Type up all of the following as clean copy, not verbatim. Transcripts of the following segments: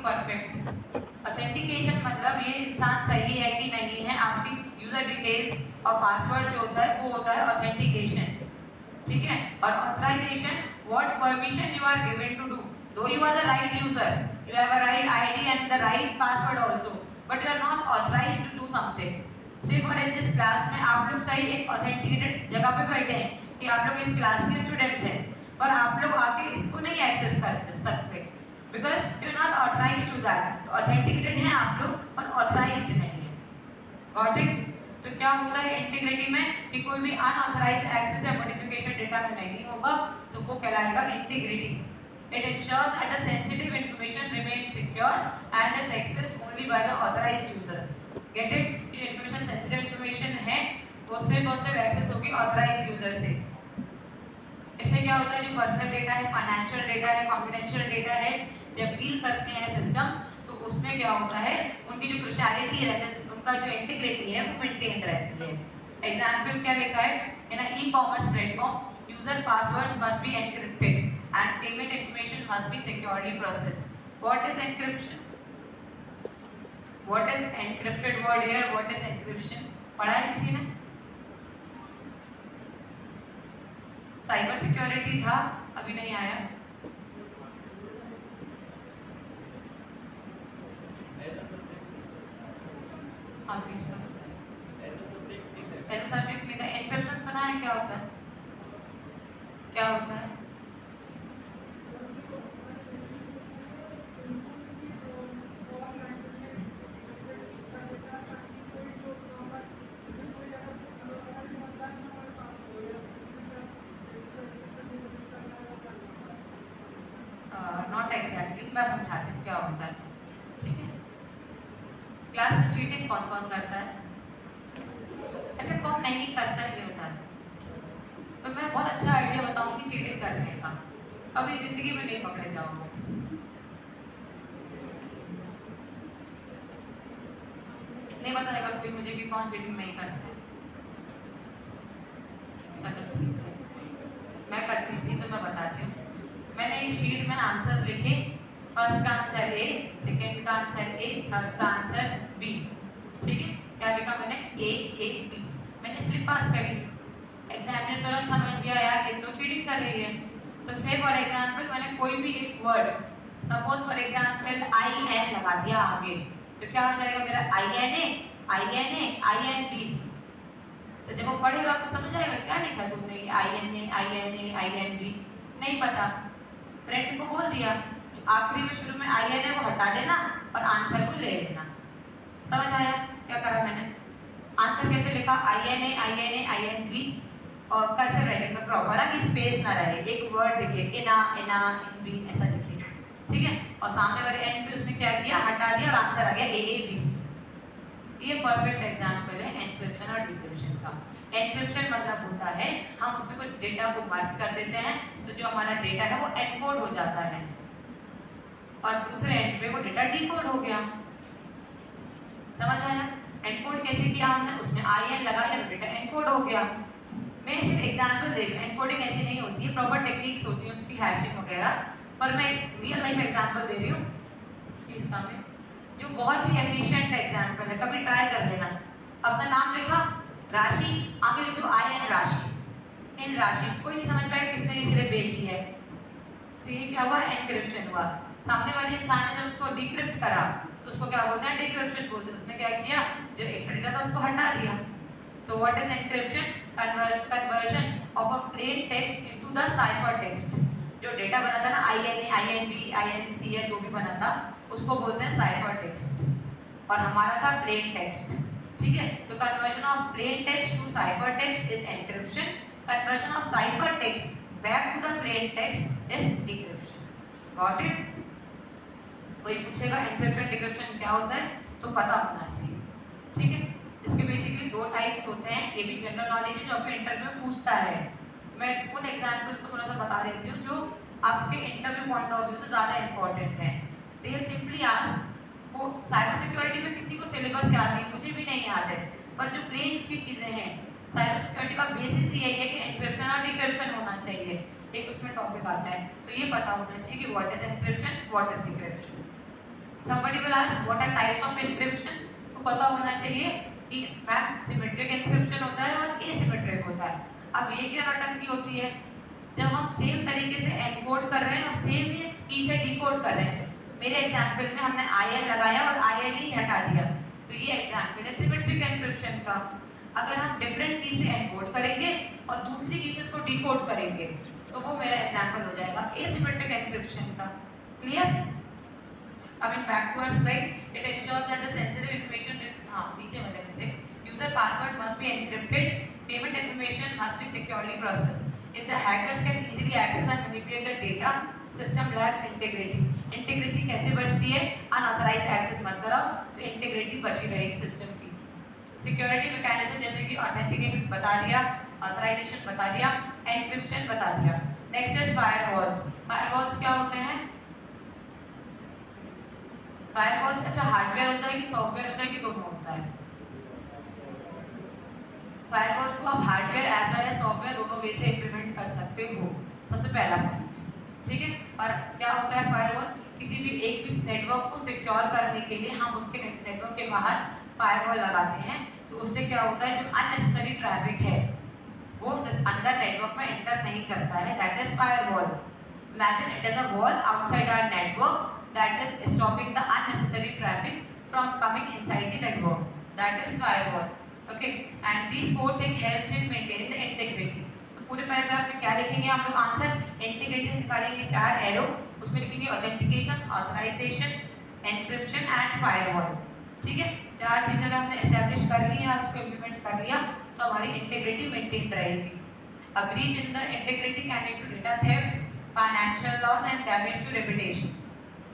Perfect. Authentication मतलब ये इंसान सही है कि नहीं है, आपकी यूजर डिटेल्स और पासवर्ड जो होता है वो होता है ऑथेंटिकेशन, ठीक है। और authorisation, what permission you are given to do, though you are the right user, you have a right ID and the right password also, but you are not authorised to do something. सिर्फ और in this class में आप लोग सही एक authenticated जगह पे बैठे हैं कि आप लोग इस क्लास के स्टूडेंट्स हैं, पर आप लोग आके इसको नहीं एक्सेस कर सकते because you not authorised to that. तो ऑथेंटिकेटेड हैं आप लोग पर ऑथराइज्ड नहीं है। Got it? तो क्या होता है इंटीग्रिटी में कि कोई भी अनऑथराइज्ड एक्सेस या मॉडिफिकेशन डेटा में नहीं होगा, तो वो कहलाएगा integrity. It ensures that the sensitive information remains secure and is accessed only by the authorized users. Get it? ये information sensitive information है, वो सिर्फ एक्सेस होगी authorized user से। इससे क्या होता है, जो पर्सनल डेटा है, फाइनेंशियल डेटा है, कॉन्फिडेंशियल डेटा है, जब डील करते हैं सिस्टम, तो उसमें क्या होता है, उनकी जो क्रुशियलिटी है, उनका जो इंटीग्रिटी है वो मेंटेन रहती है। एग्जाम्पल क्या लिखा है, in e-commerce platform user passwords must be encrypted and payment information must be securely processed. What is encryption? What is encrypted word here? What is encryption? पढ़ा है किसी ने? साइबर सिक्योरिटी था, अभी नहीं आया। हाँ प्लीज सर। ऐसा सब्जेक्ट नहीं था। एनक्रिप्शन सुना है क्या होता है? क्या होता है? नॉट एग्जैक्टली, मैं समझाती हूँ क्या होता है, ठीक है। क्लास में चीटिंग कौन कौन करता है? अच्छा, कौन नहीं करता है ये बता दो। तो मैं बहुत अच्छा आइडिया बताऊंगी चीटिंग करने का, कभी जिंदगी में नहीं पकड़े जाओगे। नहीं बताएगा कोई मुझे कि कौन चीटिंग नहीं करता है? चलो ठीक है, मैं करती थी तो मैं बताती हूँ। मैंने एक शीट में आंसर्स लिखे, फर्स्ट का आंसर ए, सेकंड का आंसर ए, थर्ड का आंसर बी, ठीक है। क्या लिखा मैंने? ए ए बी। मैंने स्लिप पास करी, एग्जामिनर तुरंत समझ गया यार ये तो चीटिंग कर रही है। तो से फॉर एग्जाम्पल मैंने कोई भी एक word, suppose for example I N लगा दिया आगे, तो क्या हो जाएगा मेरा? I N A, I N B. तो जब वो पढ़ेगा तो समझ आएगा क्या लिखा तुमने, I N A, I N B. नहीं पता, फ्रेंड को बोल दिया आखिरी में शुरू में आई एन ए वो हटा देना और आंसर को ले लेना। समझ आया क्या करा मैंने? आंसर कैसे लिखा? I N A, I N B, और कर्सर राइटिंग में प्रॉपर है कि स्पेस ना रहे, एक वर्ड लिखे, इना इना इन बी ऐसा लिखे, ठीक है। और सामने वाले एंड पे उसने क्या किया? हटा दिया और आंसर आ गया ए ए बी। ये परफेक्ट एग्जांपल है एनक्रिप्शन और डिक्रिप्शन का। एनक्रिप्शन मतलब होता है हम उसमें कुछ डेटा को मर्ज कर देते हैं, तो जो हमारा डेटा है वो एनकोड हो जाता है, और दूसरे एंड पे वो डेटा डिकोड हो गया। समझ आया? एनकोड कैसे किया हमने? उसमें आई एन लगाया, डेटा एनकोड हो गया। मैं सिर्फ एग्जांपल दे रही हूँ, एनकोडिंग ऐसी नहीं होती है, प्रॉपर टेक्निक्स होती है उसकी, हैशिंग वगैरह, पर मैं रियल लाइफ एग्जांपल दे रही हूँ इसका में, जो बहुत ही एफिशिएंट एग्जांपल है, कभी ट्राई कर लेना। अपना नाम लिखा राशि, आगे लिख दो आई एन राशि, इन राशि, कोई नहीं समझ पाएगा किसने इसलिए बेची है। तो ये क्या हुआ? एनक्रिप्शन हुआ। सामने वाले इंसान ने जब उसको डिक्रिप्ट करा तो उसको क्या बोलते हैं? डिक्रिप्शन बोलते हैं। उसने क्या किया? जो एक्स्ट्रा डेटा था उसको हटा दिया। तो what is encryption? Conversion of a plain text into the cipher text. जो डेटा बना था ना I N A, I N B, I N C, जो भी बना था उसको बोलते हैं साइफर टेक्स्ट, और हमारा था प्लेन टेक्स्ट, ठीक है। तो conversion of plain text to cipher text is encryption, conversion of cipher text back to the plain text is decryption. Got it? कोई पूछेगा एनक्रिप्शन डिक्रिप्शन क्या होता है तो पता होना चाहिए, ठीक है। इसके बेसिकली दो टाइप्स होते हैं, ये भी जनरल नॉलेज है जो आपके इंटरव्यू में पूछता है। मैं उन एग्जांपल्स को थोड़ा सा बता देती हूँ जो आपके इंटरव्यू पॉइंट ऑफ व्यू से ज़्यादा इंपॉर्टेंट है। दे सिंपली आस्क, वो साइबर सिक्योरिटी में किसी को सिलेबस याद नहीं, मुझे भी नहीं याद है, पर जो प्लेन की चीज़ें हैं, साइबर सिक्योरिटी का बेसिस यही है कि एनक्रिप्शन और डिक्रिप्शन होना चाहिए, एक उसमें टॉपिक आता है, तो ये पता होना चाहिए कि what is encryption, what is decryption. Somebody will ask what are types of encryption, तो पता होना चाहिए कि मैम सिमेट्रिक एन्क्रिप्शन होता है और एसिमेट्रिक होता है। अब ये क्या नौटंकी होती है, जब हम सेम तरीके से एनकोड कर रहे हैं और सेम ही की से डिकोड कर रहे हैं। मेरे एग्जाम्पल में हमने IL लगाया और IL ही हटा दिया, तो ये एग्जाम्पल है सिमेट्रिक एन्क्रिप्शन का। अगर हम डिफरेंट की से एनकोड करेंगे और दूसरी की से इसको डिकोड करेंगे तो वो मेरा एग्जाम्पल हो जाएगा एसिमेट्रिक एन्क्रिप्शन का। क्लियर? अब in back to our slide, it ensures that the sensitive information, हाँ नीचे वाले में थे, user password must be encrypted, payment information must be securely processed, if the hackers can easily access and manipulate the data, system lacks integrity. Integrity कैसे बचती है, unauthorised access मत कराओ तो इंटीग्रिटी बची रहेगी सिस्टम की। सिक्योरिटी मैकेनिज्म जैसे कि ऑथेंटिकेशन बता दिया, ऑथराइजेशन बता दिया, एन्क्रिप्शन बता दिया। Next is firewalls. फायरवॉल्स क्या होते हैं? फायरवॉल्स अच्छा हार्डवेयर होता है कि सॉफ्टवेयर होता है कि दोनों होता है? फायरवॉल्स को आप hardware as well as software दोनों वे से इंप्लीमेंट कर सकते हो, सबसे पहला पॉइंट। ठीक है, और क्या होता है फायरवॉल? किसी भी एक भी नेटवर्क को सिक्योर करने के लिए हम उसके नेटवर्क के बाहर फायरवॉल लगाते हैं, तो उससे क्या होता है जो अननेसेसरी ट्रैफिक है वो अंदर नेटवर्क में एंटर नहीं करता है, that is firewall. Imagine it is a wall outside our network that is stopping the unnecessary traffic from coming inside the network, that is firewall. Okay, and these four things helps in maintaining the integrity. So पूरे paragraph में क्या लिखेंगे हम लोग answer? Integrity निकालेंगे 4 arrow, उसमें लिखेंगे authentication, authorisation, encryption and firewall. ठीक है, 4 चीजें अगर हमने एस्टैब्लिश कर ली हैं और उसको इम्प्लीमेंट कर लिया तो हमारी इंटीग्रिटी मेंटेन रहेगी। A breach in the integrity can lead to data theft, financial loss and damage to reputation.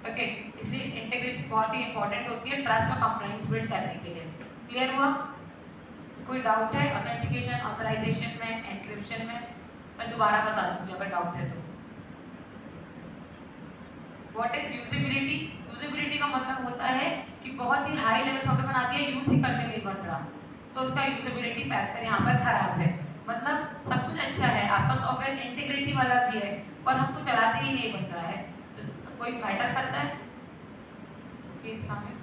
Okay, इसलिए इंटीग्रिटी बहुत ही इंपॉर्टेंट होती है ट्रस्ट और कंप्लायंस बिल्ड करने के लिए। क्लियर हुआ? कोई डाउट है ऑथेंटिकेशन, ऑथराइजेशन में, एन्क्रिप्शन में? मैं दोबारा बता दूंगी अगर डाउट है तो। What is usability? यूजेबिलिटी का मतलब होता है कि बहुत ही हाई लेवल सॉफ्टवेयर बना दिया, यूज ही करने नहीं बन रहा, तो उसका यूजेबिलिटी फैक्टर यहाँ पर खराब है। मतलब सब कुछ अच्छा है, आपका सॉफ्टवेयर इंटीग्रिटी वाला भी है पर हमको चलाते ही नहीं बन रहा है, तो कोई मैटर करता है केस का में?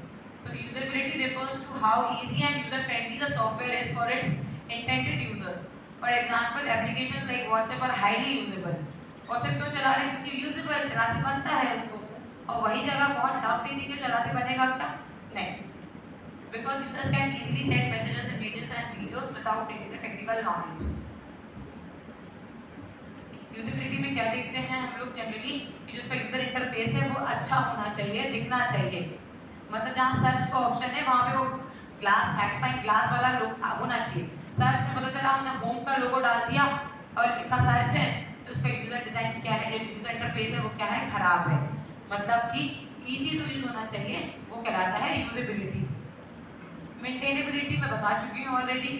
So usability refers to how easy and user-friendly the software is for its intended users. For example, applications like WhatsApp are highly usable. WhatsApp क्यों चला रहे हैं? क्योंकि यूजेबल, चलाते बनता है उसको, और वही जगह बहुत टफ थी क्यों चलाते बनेगा क्या? नहीं, because users can easily send messages, images and videos without needing the technical knowledge. Usability में क्या देखते हैं हम लोग जनरली कि जो उसका यूजर इंटरफेस है वो अच्छा होना चाहिए, दिखना चाहिए। मतलब जहाँ सर्च का ऑप्शन है वहाँ पे वो ग्लास मैग्नीफाइंग ग्लास वाला होना चाहिए। सर्च में पता चला हमने होम का लोगो डाल दिया और लिखा सर्च है, तो उसका यूजर डिजाइन क्या है, यूजर इंटरफेस है वो क्या है, खराब है। मतलब कि इजी टू यूज होना चाहिए, वो कहलाता है यूजेबिलिटी। मेंटेनेबिलिटी मैं बता चुकी हूँ ऑलरेडी,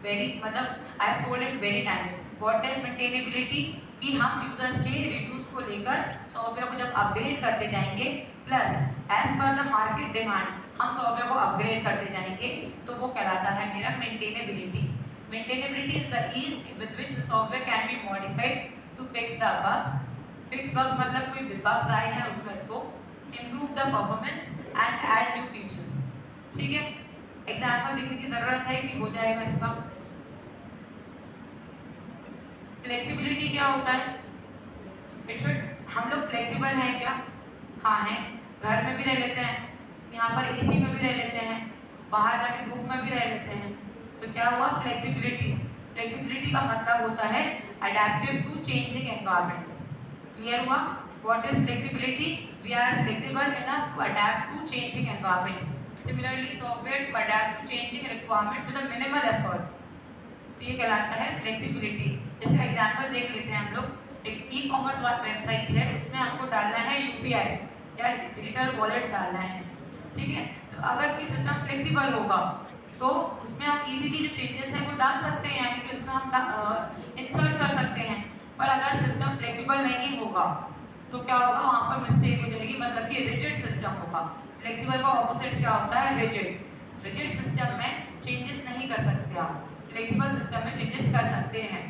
वेरी मतलब I have told it very times. What is maintainability? कि हम यूजर्स के रिव्यूज को लेकर सॉफ्टवेयर को जब अपग्रेड करते जाएंगे plus as per the market demand हम सॉफ्टवेयर को अपग्रेड करते जाएंगे, तो वो कहलाता है मेरा maintainability. Maintainability is the ease with which the software can be modified to fix the bugs. Fix bugs मतलब कोई बग्स आए हैं उसमें तो improve the performance and add new features. ठीक है, एग्जाम्पल देखने की जरूरत है कि हो जाएगा इसका। फ्लेक्सिबिलिटी क्या होता है? इट शुड, हम लोग फ्लेक्सिबल हैं क्या? हाँ हैं, घर में भी रह लेते हैं, यहाँ पर एसी में भी रह लेते हैं, बाहर जाके धूप में भी रह लेते हैं, तो क्या हुआ? फ्लेक्सिबिलिटी। फ्लेक्सिबिलिटी का मतलब होता है adaptive to changing environments. Clear हुआ? What is flexibility? We are flexible enough to adapt to changing environments. Similarly software to adapt to changing requirements with a minimal effort, तो ये कहलाता है फ्लेक्सिबिलिटी। जैसे एग्जांपल देख लेते हैं हम लोग, एक ई कॉमर्स वेबसाइट है, उसमें हमको डालना है यूपीआई या डिजिटल वॉलेट डालना है। ठीक है, तो अगर कोई सिस्टम फ्लेक्सिबल होगा तो उसमें हम इजीली जो चेंजेस हैं वो डाल सकते हैं, यानी कि उसमें हम इंसर्ट कर सकते हैं। पर अगर सिस्टम फ्लेक्सिबल नहीं होगा तो क्या होगा? वहाँ पर मिस्टेक हो जाएगी, मतलब कि रिजिड सिस्टम होगा। फ्लेक्सिबल का ऑपोजिट क्या होता है? रिजिड। रिजिड सिस्टम में चेंजेस नहीं कर सकते आप, फ्लेक्सिबल सिस्टम में चेंजेस कर सकते हैं।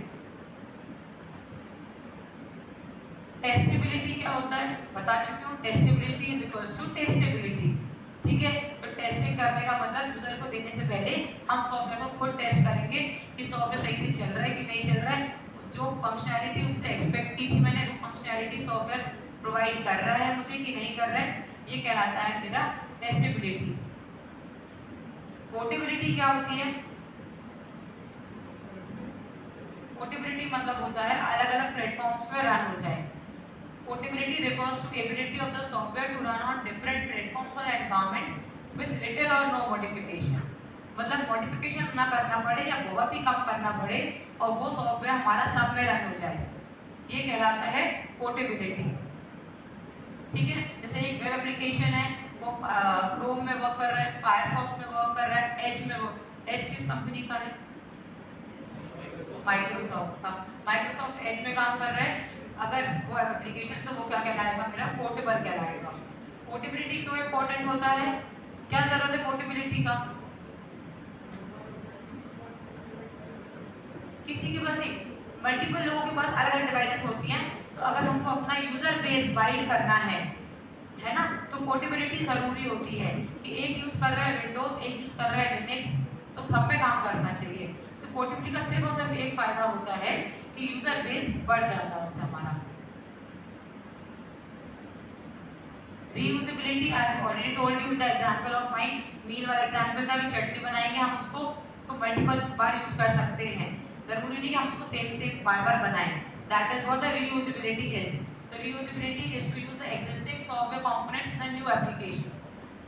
टेस्टेबिलिटी क्या होता है बता चुकी हूँ, testability is equals to testability. ठीक है, तो टेस्टिंग करने का मतलब यूजर को देने से पहले हम सॉफ्टवेयर को खुद टेस्ट करेंगे कि सॉफ्टवेयर सही से चल रहा है कि नहीं चल रहा है, जो फंक्शनैलिटी उससे एक्सपेक्ट की थी मैंने, वो फंक्शनैलिटी सॉफ्टवेयर प्रोवाइड कर रहा है मुझे कि नहीं कर रहा है, ये कहलाता है मेरा टेस्टेबिलिटी। पोर्टेबिलिटी क्या होती है? पोर्टेबिलिटी मतलब होता है अलग अलग प्लेटफॉर्म्स पे रन हो जाए। Portability refers to ability of the software to run on different platforms or environments with little or no modification। मतलब मॉडिफिकेशन ना करना पड़े या बहुत ही कम करना पड़े और वो सॉफ्टवेयर हमारा सब में रन हो जाए, ये कहलाता है पोर्टेबिलिटी। ठीक है, जैसे एक वेब एप्लीकेशन है, वो क्रोम में वर्क कर रहा है, फायरफॉक्स में वर्क कर रहा है, एज में वर्क, एज किस कंपनी का है? माइक्रोसॉफ्ट का। माइक्रोसॉफ्ट एज में काम कर रहा है, अगर वो एप्लीकेशन तो वो क्या कहलाएगा? मेरा पोर्टेबल कहलाएगा। पोर्टेबिलिटी क्यों इंपॉर्टेंट होता है? क्या जरूरत है पोर्टेबिलिटी का? किसी के पास नहीं, मल्टीपल लोगों के पास अलग अलग डिवाइसेस होती हैं, तो अगर हमको अपना यूजर बेस वाइड करना है ना, तो पोर्टेबिलिटी जरूरी होती है कि एक यूज कर रहा है विंडोज, एक यूज कर रहा है लिनक्स, तो सब पे काम करना चाहिए। तो पोर्टेबिलिटी का सिर्फ और सिर्फ एक फायदा होता है कि यूजर बेस बढ़ जाता है उससे हमारा। Reusability I have already told you the example of my meal वाला एग्जांपल था कि चटनी बनाएंगे हम उसको मल्टीपल बार यूज कर सकते हैं, जरूरी नहीं कि हम उसको सेम बार बनाएं। That is what the reusability is. So reusability is to use the existing software components in the new application,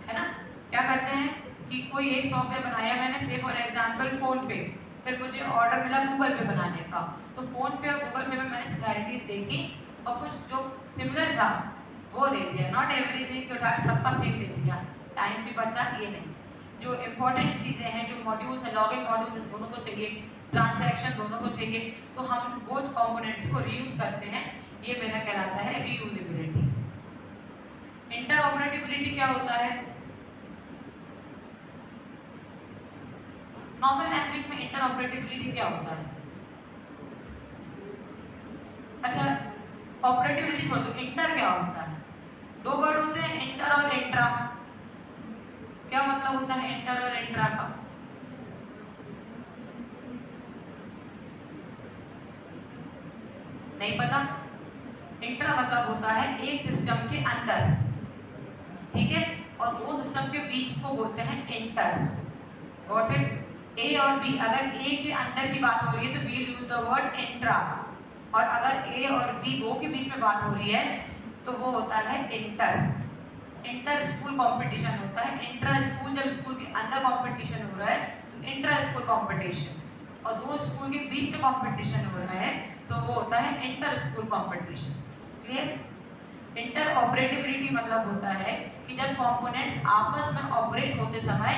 है ना? क्या करते हैं कि कोई एक सॉफ्टवेयर बनाया मैंने, से फॉर एग्जांपल फोन पे, फिर मुझे ऑर्डर मिला गूगल पे बनाने का, तो फोन पे और गूगल पे में मैंने सिमिलैरिटीज देखी और कुछ जो सिमिलर था वो दे दिया, नॉट एवरीथिंग तो सबका सेम दे दिया, टाइम भी बचा, ये नहीं। जो इम्पोर्टेंट चीज़ें हैं, जो मॉड्यूल्स हैं, लॉगिन मॉड्यूल्स दोनों को चाहिए, ट्रांजैक्शन दोनों को चाहिए, तो हम वो कंपोनेंट्स को रीयूज करते हैं, ये मेरा कहलाता है रीयूजेबिलिटी। इंटरऑपरेटिबिलिटी क्या होता है? नॉर्मल लैंग्वेज में इंटरऑपरेटिबिलिटी क्या होता है? अच्छा, ऑपरेटिबिलिटी छोड़ दो, इंटर क्या होता है? दो वर्ड होते हैं, इंटर और इंट्रा। क्या मतलब होता है इंटर और इंट्रा का? नहीं पता? इंट्रा मतलब होता है एक सिस्टम के अंदर, ठीक है, और दो सिस्टम के बीच को बोलते हैं इंटर। Got it? ए और बी, अगर ए के अंदर की बात हो रही है तो we use the word intra, और अगर ए और बी दो के बीच में बात हो रही है तो वो होता है इंटर। इंटर स्कूल कंपटीशन होता है, इंट्रा स्कूल जब स्कूल के अंदर कंपटीशन हो रहा है तो इंट्रा स्कूल कंपटीशन, और दो स्कूल के बीच में कंपटीशन हो रहा है तो वो होता है inter school competition. Clear? Interoperability मतलब होता है कि जब कंपोनेंट्स आपस में ऑपरेट होते समय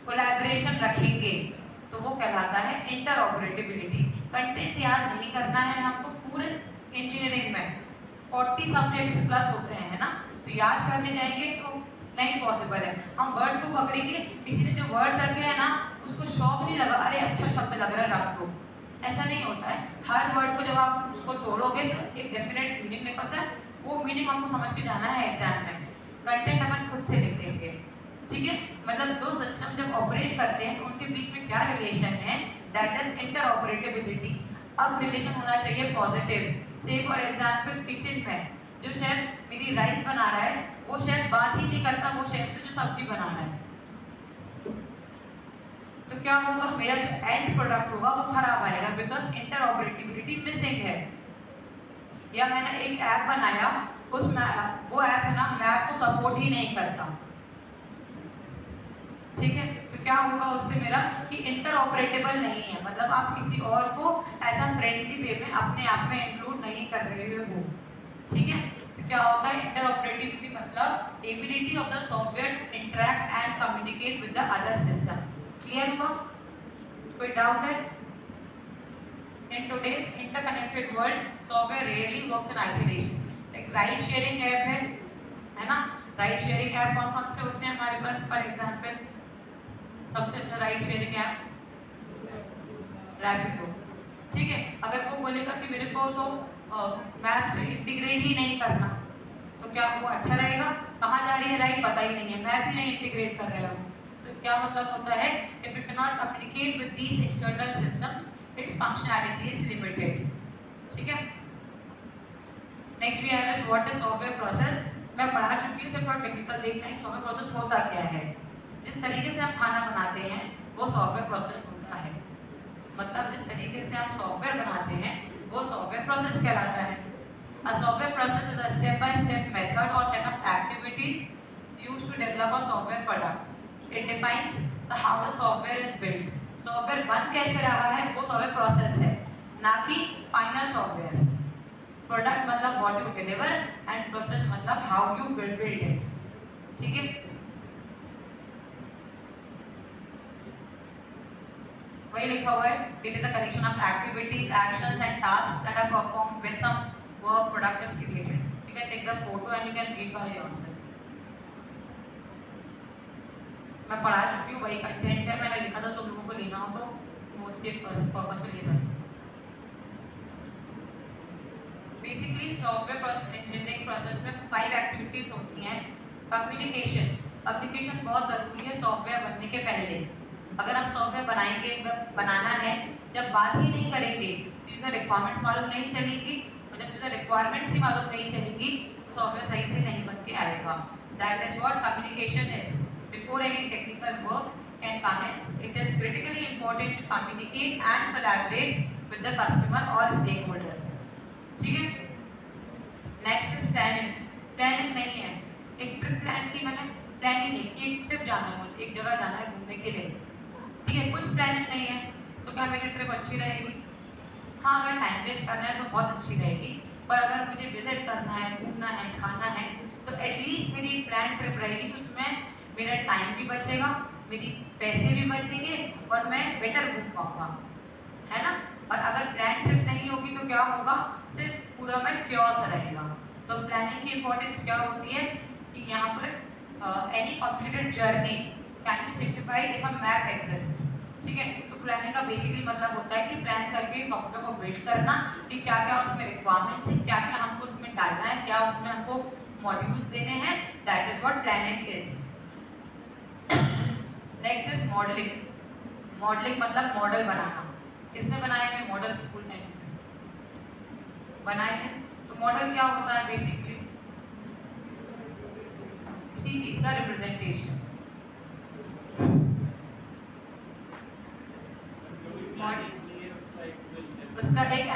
कोलैबोरेशन रखेंगे तो वो कहलाता है इंटर ऑपरेटिबिलिटी। कंटेंट याद नहीं करना है हमको, पूरे इंजीनियरिंग में 40 सब्जेक्ट्स प्लस होते हैं, है ना, तो याद करने जाएंगे तो नहीं पॉसिबल है। हम वर्ड को पकड़ेंगे, किसी ने जो वर्ड रखे है ना उसको शौक नहीं लगा, अरे अच्छा शब्द लग रहा है रख दो, ऐसा नहीं होता है। हर वर्ड को जब आप उसको तोड़ोगे तो एक डेफिनेट मीनिंग निकलता है, वो मीनिंग हमको समझ के जाना है एग्जाम में। कंटेंट अपन खुद से लिख देंगे, ठीक है। मतलब दो सिस्टम जब ऑपरेट करते हैं तो उनके बीच में क्या रिलेशन है, दैट इज इंटर ऑपरेटिबिलिटी। अब रिलेशन होना चाहिए पॉजिटिव। से फॉर एग्जाम्पल किचन में जो शेफ मेरी राइस बना रहा है वो शेफ बात ही नहीं करता वो शेफ से जो सब्जी बना रहा है, तो क्या होगा, मेरा जो एंड प्रोडक्ट होगा वो खराब आएगा, बिकॉज इंटर ऑपरेटिबिलिटी मिसिंग है। या मैंने एक ऐप बनाया, उसमें वो ऐप है ना मैप को सपोर्ट ही नहीं करता, ठीक है, तो क्या होगा उससे मेरा कि इंटर ऑपरेटेबल नहीं है, मतलब आप किसी और को एज अ फ्रेंडली वे में अपने आप में इंक्लूड नहीं कर रहे हो, ठीक है। तो क्या होता है इंटर ऑपरेटिबिलिटी मतलब ability of the software to interact and communicate with the other system. Clear हुआ? कोई डाउट है? In today's interconnected world, software rarely works in isolation. Like ride sharing app है ना, राइड शेयरिंग ऐप कौन कौन से होते हैं हमारे पास? फॉर एग्जांपल सबसे अच्छा राइड शेयरिंग ऐप रैपिडो, ठीक है। अगर वो बोलेगा कि मेरे को तो मैप से इंटीग्रेट ही नहीं करना, तो क्या वो अच्छा रहेगा? कहाँ जा रही है लाइट पता ही नहीं है, मैप ही नहीं इंटीग्रेट कर रहे हो, तो क्या मतलब होता है? If it not communicate with these external systems its functionality is limited. ठीक है, next we have is what is software process. मैं पढ़ा चुकी हूँ, सिर्फ थोड़ा टेक्निकल देखना है सॉफ्टवेयर प्रोसेस होता क्या है। जिस तरीके से हम खाना बनाते हैं वो सॉफ्टवेयर प्रोसेस होता है, मतलब जिस तरीके से आप सॉफ्टवेयर बनाते हैं वो सॉफ्टवेयर प्रोसेस कहलाता है। A software process is a step-by-step method or set of activities used to develop a software product. It defines the how the software is built. Software बन कैसे रहा है वो software process है, ना कि final software. Product मतलब what you deliver and process मतलब how you build it. ठीक है? वही लिखा हुआ है, it is a collection of activities, actions and tasks that are performed with some work product is created. You can take the photo and you can read by yourself. मैं पढ़ा चुकी हूँ, वही कंटेंट है, मैंने लिखा था, तुम लोगों को लेना हो तो नोट्स के पर्पस पे ले सकते। Basically software process engineering process में 5 एक्टिविटीज होती हैं। कम्युनिकेशन, कम्युनिकेशन बहुत ज़रूरी है सॉफ्टवेयर बनने के पहले। अगर हम सॉफ्टवेयर बनाएंगे, बनाना है, जब बात ही नहीं करेंगे, यूजर रिक्वायरमेंट्स मालूम नहीं चलेगी, और जब यूजर रिक्वायरमेंट्स ही मालूम नहीं चलेगी तो सॉफ्टवेयर सही से नहीं बन के आएगा। That is what communication is. Before any technical work can commence, it is critically important to communicate and collaborate with the customer और स्टेक होल्डर्स। ठीक है, नेक्स्ट इज प्लानिंग। प्लानिंग नहीं है, एक ट्रिप प्लान की, मैंने प्लानिंग नहीं की, एक ट्रिप जाना है मुझे, एक जगह जाना है घूमने के लिए, ठीक है, कुछ प्लानिंग नहीं है, तो क्या मेरी ट्रिप अच्छी रहेगी? हाँ, अगर टाइम वेस्ट करना है तो बहुत अच्छी रहेगी, पर अगर मुझे विजिट करना है, घूमना है, खाना है, तो एटलीस्ट मेरी प्लान ट्रिप रहेगी, तो उसमें मेरा टाइम भी बचेगा, मेरी पैसे भी बचेंगे और मैं बेटर घूम पाऊँगा, है ना। और अगर प्लान ट्रिप नहीं होगी तो क्या होगा? सिर्फ पूरा में क्योस रहेगा। तो प्लानिंग की इंपॉर्टेंस क्या होती है कि यहाँ पर any completed journey can be simplified if a map exist. ठीक है, तो प्लानिंग का बेसिकली मतलब होता है कि प्लान करके सॉफ्टवेयर को बिल्ड करना कि क्या क्या उसमें रिक्वायरमेंट्स है, क्या क्या हमको उसमें डालना है, क्या उसमें हमको मॉड्यूल्स देने हैं, that is what planning is. Next is modelling. Modelling मतलब मॉडल बनाना। किसने बनाए हैं मॉडल? स्कूल ने बनाए हैं। तो मॉडल क्या होता है? बेसिकली किसी चीज का रिप्रेजेंटेशन। उसका एक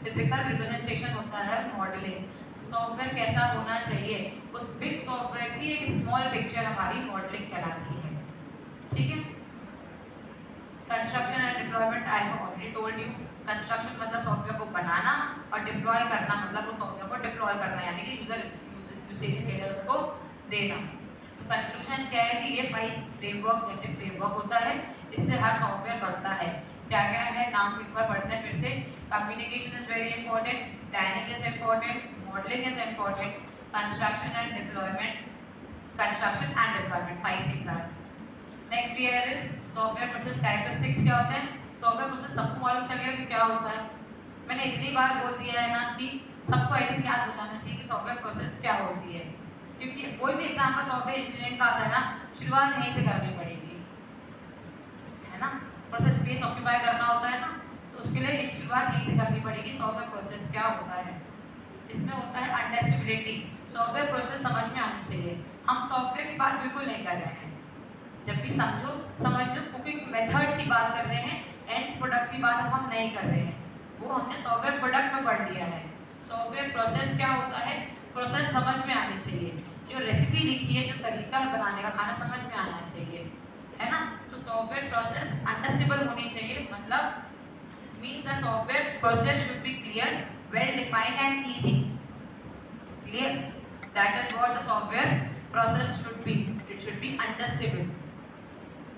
फिजिकल रिप्रेजेंटेशन होता है मॉडलिंग। सॉफ्टवेयर कैसा होना चाहिए, उस बिग सॉफ्टवेयर की एक स्मॉल पिक्चर हमारी मॉडलिंग कहलाती है। ठीक है, construction and deployment I have already told you. Construction मतलब सॉफ्टवेयर को बनाना और डिप्लॉय करना मतलब उस सॉफ्टवेयर को डिप्लॉय करना, यानी कि यूजर यूसेज के लिए उसको देना। तो कंक्लूजन क्या है कि ये 5 फ्रेमवर्क जनरेटिव फ्रेमवर्क होता है, इससे हर सॉफ्टवेयर बनता है। क्या क्या है नाम एक बार पढ़ते हैं फिर से। Communication is very important, planning is important, modelling is important, construction and deployment, construction and deployment, 5 things are. Next year is software process characteristics. क्या होते हैं सॉफ्टवेयर प्रोसेस? सबको मालूम चल गया कि क्या होता है। मैंने इतनी बार बोल दिया है ना कि सबको आई थिंक याद हो जाना चाहिए कि सॉफ्टवेयर प्रोसेस क्या होती है, क्योंकि कोई भी एग्जाम का सॉफ्टवेयर इंजीनियरिंग का आता है ना, शुरुआत यहीं से करनी पड़ेगी, है ना। प्रोसेस स्पेस ऑक्यूपाई करना होता है ना, तो उसके लिए एक शुरुआत यहीं से करनी पड़ेगी। सॉफ्टवेयर प्रोसेस क्या होता है? इसमें होता है अंडरस्टैंडिंग। सॉफ्टवेयर प्रोसेस समझ में आनी चाहिए। हम सॉफ्टवेयर की बात बिल्कुल नहीं कर रहे हैं, जब भी समझ लो कुकिंग मेथड की बात कर रहे हैं, एंड प्रोडक्ट की बात हम नहीं कर रहे हैं, वो हमने सॉफ्टवेयर प्रोडक्ट में पढ़ लिया है। सॉफ्टवेयर प्रोसेस क्या होता है? प्रोसेस समझ में आनी चाहिए, जो रेसिपी लिखी है, जो तरीका है बनाने का खाना समझ में आना चाहिए, है ना। तो सॉफ्टवेयर प्रोसेस अंडरस्टैंडेबल होनी चाहिए, मतलब means the software process should be clear, well defined and easy. Clear, that is what the software process should be, it should B understandable.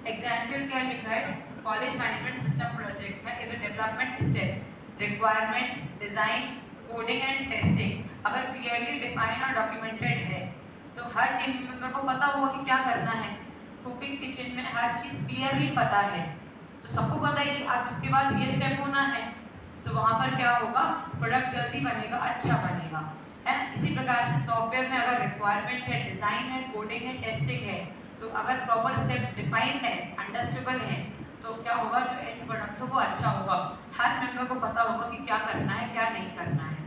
Example क्या लिखा है? कॉलेज मैनेजमेंट सिस्टम प्रोजेक्ट में is a development step, requirement, design, coding and testing अगर clearly define और documented है तो हर team member को पता होगा कि क्या करना है। कुकिंग किचन में हर चीज़ क्लियरली पता है, तो सबको पता है कि अब इसके बाद ये स्टेप होना है, तो वहाँ पर क्या होगा, प्रोडक्ट जल्दी बनेगा, अच्छा बनेगा, है ना। इसी प्रकार से सॉफ्टवेयर में अगर रिक्वायरमेंट है, डिजाइन है, कोडिंग है, टेस्टिंग है, तो अगर प्रॉपर स्टेप्स डिफाइंड है, अंडरस्टूडेबल है, तो क्या होगा, जो एंड प्रोडक्ट हो वो अच्छा होगा। हर मेंबर को पता होगा कि क्या करना है, क्या नहीं करना है।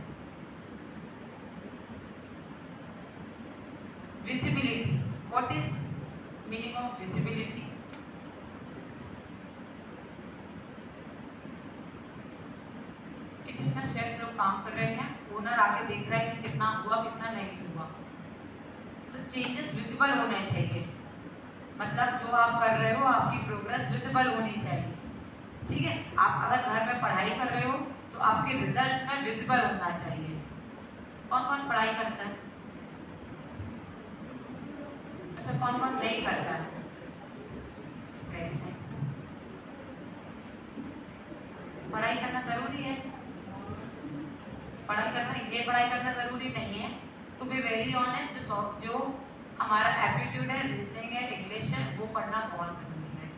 Visibility, what is meaning of visibility? Kitchen में शेफ लोग काम कर रहे हैं, ओनर आके देख रहा है कि कितना हुआ, कितना नहीं हुआ, तो चेंजेस विजिबल होने चाहिए। मतलब जो आप कर रहे हो, आपकी प्रोग्रेस विजिबल होनी चाहिए, ठीक है। आप अगर घर में पढ़ाई कर रहे हो तो आपके रिजल्ट्स में विजिबल होना चाहिए। कौन कौन पढ़ाई करता है? अच्छा, कौन कौन नहीं करता है? पढ़ाई करना जरूरी है, पढ़ाई करना, ये पढ़ाई करना जरूरी नहीं है। टू बी वेरी ऑनेस्ट, जो हमारा एप्टीट्यूड है, रीजनिंग है, इंग्लिश है, वो पढ़ना बहुत जरूरी है,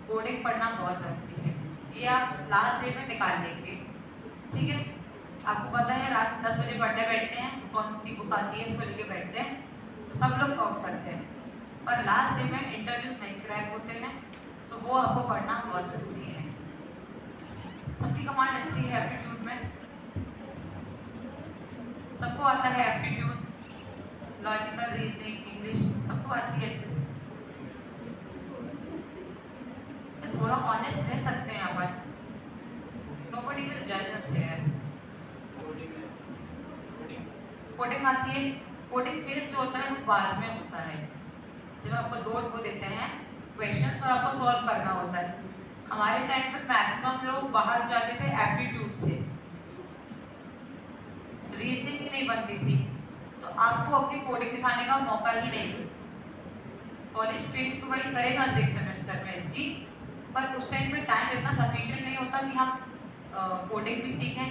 कोडिंग पढ़ना बहुत जरूरी है। ये आप लास्ट डे में निकाल लेंगे, ठीक है। आपको पता है रात 10 बजे पढ़ने बैठते हैं, कौन सी बुक आती है उसको लेके बैठते हैं, तो सब लोग काउंट करते हैं, पर लास्ट डे में इंटरव्यूज नहीं क्रैक होते हैं, तो वो आपको पढ़ना बहुत जरूरी है। सबकी कमांड अच्छी है एप्टीट्यूड में, सबको आता है एप्टीट्यूड, लॉजिकल, रीजनिंग, इंग्लिश, सबको आती है अच्छे से। तो थोड़ा ऑनेस्ट रह सकते हैं यहाँ पर, नोबडी विल जज अस हियर। कोडिंग आती है, कोडिंग फेज जो होता है वो बाद में होता है, जब आपको दो वो देते हैं क्वेश्चंस और आपको सॉल्व करना होता है। हमारे टाइम पे मैक्सिमम लोग बाहर जाते थे एप्टीट्यूड से, रीजनिंग ही नहीं बनती थी, तो आपको अपनी कोडिंग दिखाने का मौका ही नहीं मिला। कॉलेज ट्रेनिंग प्रोवाइड करेगा 6 सेमेस्टर में इसकी, पर उस टाइम में टाइम इतना सफिशिएंट नहीं होता कि हम कोडिंग भी सीखें,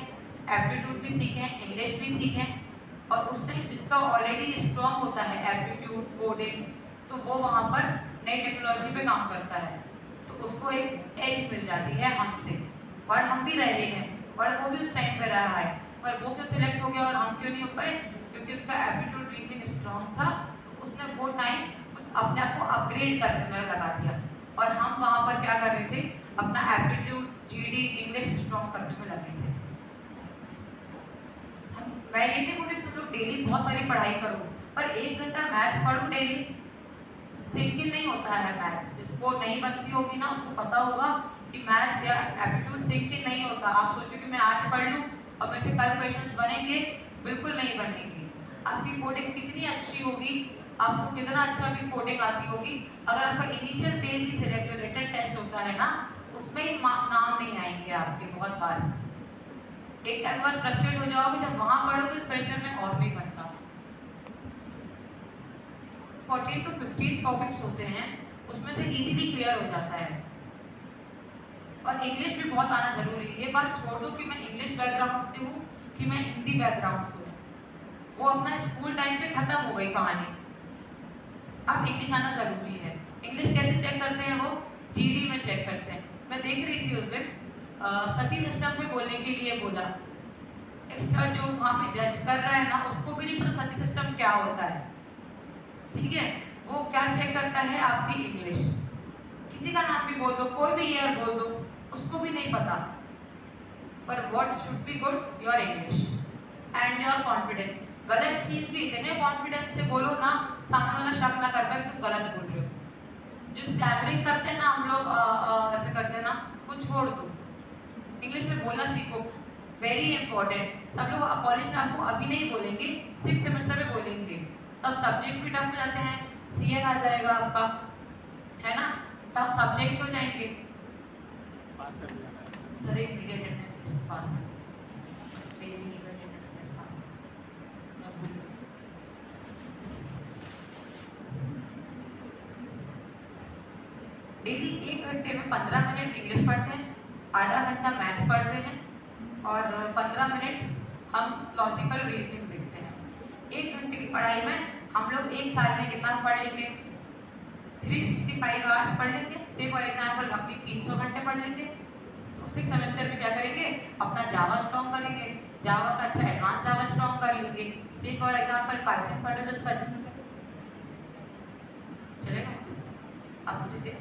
एप्टीट्यूड भी सीखें, इंग्लिश भी सीखें। और उस टाइम जिसका ऑलरेडी स्ट्रॉन्ग होता है एप्टीट्यूड, कोडिंग, तो वो वहाँ पर नई टेक्नोलॉजी पे काम करता है, तो उसको एक एज मिल जाती है हमसे। और हम भी रहे हैं, और वो भी उस टाइम पे रहा है, पर वो क्यों सिलेक्ट हो गया और हम क्यों नहीं हो पाए? क्योंकि उसका एप्टीट्यूड रीजनिंग स्ट्रॉन्ग था, तो उसने वो टाइम अपने आप को अपग्रेड करने में लगा दिया, और हम वहाँ पर क्या कर रहे थे, अपना एप्टीट्यूड, जीडी, इंग्लिश स्ट्रॉन्ग करने में लगे थे। मैं ये नहीं बोल रही तुम लोग डेली बहुत सारी पढ़ाई करो, पर 1 घंटा मैथ्स पढ़ो डेली, सिंकिंग नहीं होता है मैथ्स। जिसको नहीं बनती होगी ना, उसको पता होगा कि मैथ्स या एप्टीट्यूड सिंकिंग नहीं होता। आप सोचो कि मैं आज पढ़ लूँ और मेरे से कल क्वेश्चंस बनेंगे, बिल्कुल नहीं बनेंगे। आपकी कोडिंग कितनी अच्छी होगी, आपको कितना अच्छा भी कोडिंग आती होगी, अगर आपका इनिशियल फेज ही सिलेक्ट रिटन टेस्ट होता है ना, उसमें ही नाम नहीं आएंगे आपके बहुत बार। एक टाइम बाद फ्रस्ट्रेट हो जाओगे, जब वहां पढ़ोगे प्रेशर में और भी घंटा। 14 to 15 टॉपिक्स होते हैं, उसमें से इजीली क्लियर हो जाता है। और इंग्लिश भी बहुत आना जरूरी है। ये बात छोड़ दो कि मैं इंग्लिश बैकग्राउंड से हूँ कि मैं हिंदी बैकग्राउंड से हूँ, वो अपना स्कूल टाइम पे खत्म हो गई कहानी। अब इंग्लिश आना जरूरी है। इंग्लिश कैसे चेक करते हैं? वो जीडी में चेक करते हैं। मैं देख रही थी उस दिन सती सिस्टम में बोलने के लिए बोला, एक्स्ट्रा जो वहाँ पे जज कर रहा है ना, उसको भी नहीं पता सती सिस्टम क्या होता है, ठीक है। वो क्या चेक करता है? आपकी इंग्लिश। किसी का नाम भी बोल दो, कोई भी ईयर बोल दो, उसको भी नहीं पता। पर what should be good? Your English and your confidence. गलत चीज भी इतने कॉन्फिडेंस से बोलो ना, सामने वाला शक ना कर पाए तुम गलत बोल रहे हो। जो स्टैमरिंग करते हैं ना हम लोग, ऐसे करते हैं ना, कुछ छोड़ दो, इंग्लिश में बोलना सीखो, वेरी इंपॉर्टेंट। सब लोग कॉलेज में आपको अभी नहीं बोलेंगे, 6 सेमेस्टर में बोलेंगे, तब सब्जेक्ट्स भी टफ हो जाते हैं, सीएन आ जाएगा आपका, है ना, टफ सब्जेक्ट्स हो जाएंगे। सर एक डेली अटेंडेंस टेस्ट पास कर, डेली अटेंडेंस टेस्ट पास कर। डेली 1 घंटे में 15 मिनट इंग्लिश पढ़ते हैं, आधा घंटा मैथ्स पढ़ते हैं, और 15 मिनट हम लॉजिकल रीजनिंग देखते हैं। 1 घंटे की पढ़ाई में हम लोग 1 साल में कितना पढ़ लेंगे? 365 आवर्स पढ़ लेंगे। से फॉर एग्जाम्पल अपनी 300 घंटे पढ़ लेंगे, तो 6 सेमेस्टर में क्या करेंगे? अपना जावा स्ट्रॉन्ग करेंगे, जावा का अच्छा एडवांस जावा स्ट्रॉन्ग कर लेंगे। से फॉर एग्जांपल पाइथन पढ़ रहे तो पाइथन चलेगा। आप मुझे दे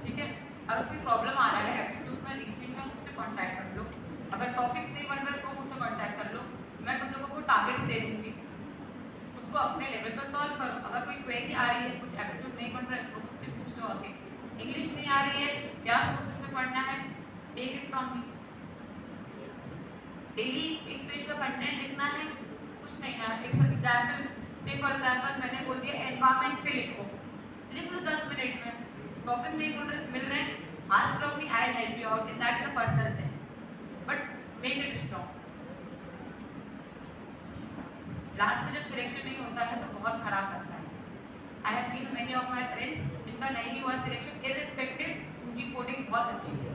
ठीक है। अगर कोई प्रॉब्लम आ रहा है एप्टीट्यूड में, रीजनिंग में, मुझसे कांटेक्ट कर लो। अगर टॉपिक्स नहीं बन रहे तो मुझसे कांटेक्ट कर लो। मैं तुम लोगों को टारगेट्स दे दूंगी, उसको अपने लेवल पर सॉल्व करो। अगर कोई क्वेरी आ रही है, कुछ एप्टीट्यूड नहीं बन रहा है तो मुझसे पूछ लो आके। इंग्लिश नहीं आ रही है, क्या सोर्सेस से पढ़ना है, take it from me. Daily एक पेज का कंटेंट लिखना है, कुछ नहीं है। एक एग्जाम्पल से फॉर एग्जाम्पल मैंने बोल दिया एनवायरमेंट पे लिखो, लिख लो 10 मिनट में। टॉपिक नहीं मिल रहे हैं, ask from me, I will help you out in that the personal sense, but make it strong. Last में जब सिलेक्शन नहीं होता है तो बहुत खराब लगता है। I have seen many of my friends जिनका नहीं हुआ सिलेक्शन, इररिस्पेक्टिव उनकी कोडिंग बहुत अच्छी थी।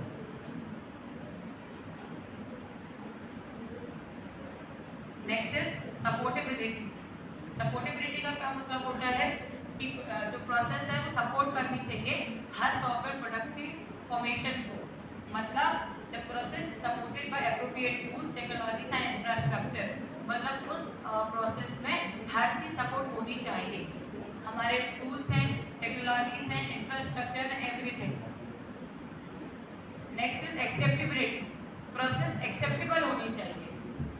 Next is supportability. सपोर्टेबिलिटी का क्या मतलब होता है कि जो प्रोसेस है वो सपोर्ट करनी चाहिए हर सॉफ्टवेयर प्रोडक्ट की फॉर्मेशन को। मतलब the process is supported by appropriate tools, technologies and infrastructure. मतलब उस प्रोसेस में हर चीज सपोर्ट होनी चाहिए, हमारे टूल्स हैं, टेक्नोलॉजीज हैं, इंफ्रास्ट्रक्चर है, everything. Next is acceptability. Process acceptable होनी चाहिए।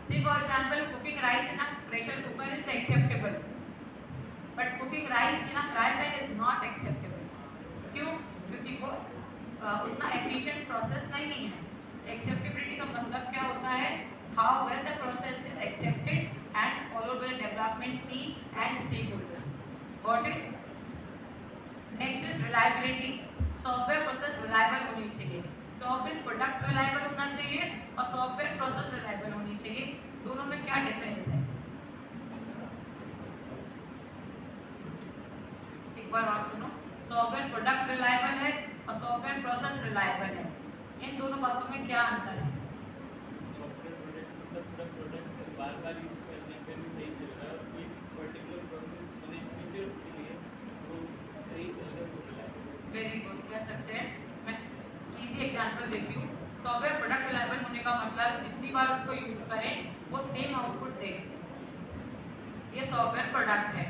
See for example, cooking rice in a pressure cooker is acceptable, but cooking rice in a fry pan is not acceptable. क्यों? क्योंकि वो उतना efficient process नहीं है। Acceptability का मतलब क्या होता है? How well the process is accepted and followed by development team and stakeholders. Got it? Next is reliability. Software process reliable होनी चाहिए। सॉफ्टवेयर प्रोडक्ट रिलायबल होना चाहिए और सॉफ्टवेयर प्रोसेस रिलायबल होनी चाहिए। दोनों में क्या डिफरेंस है? एक बार आप सुनो, सॉफ्टवेयर प्रोडक्ट रिलायबल है और सॉफ्टवेयर प्रोसेस रिलायबल है। इन दोनों बातों में क्या अंतर है? सॉफ्टवेयर प्रोडक्ट बार-बार यूज करने पे भी सही चल रहा है और कोई पर्टिकुलर प्रोसेस वाले फीचर्स के लिए वो सही चल रहा है। वेरी गुड, कह सकते हैं। इजी एग्जांपल देती हूँ। सॉफ्टवेयर प्रोडक्ट रिलायबल होने का मतलब जितनी बार उसको यूज करें वो सेम आउटपुट दे। ये सॉफ्टवेयर प्रोडक्ट है,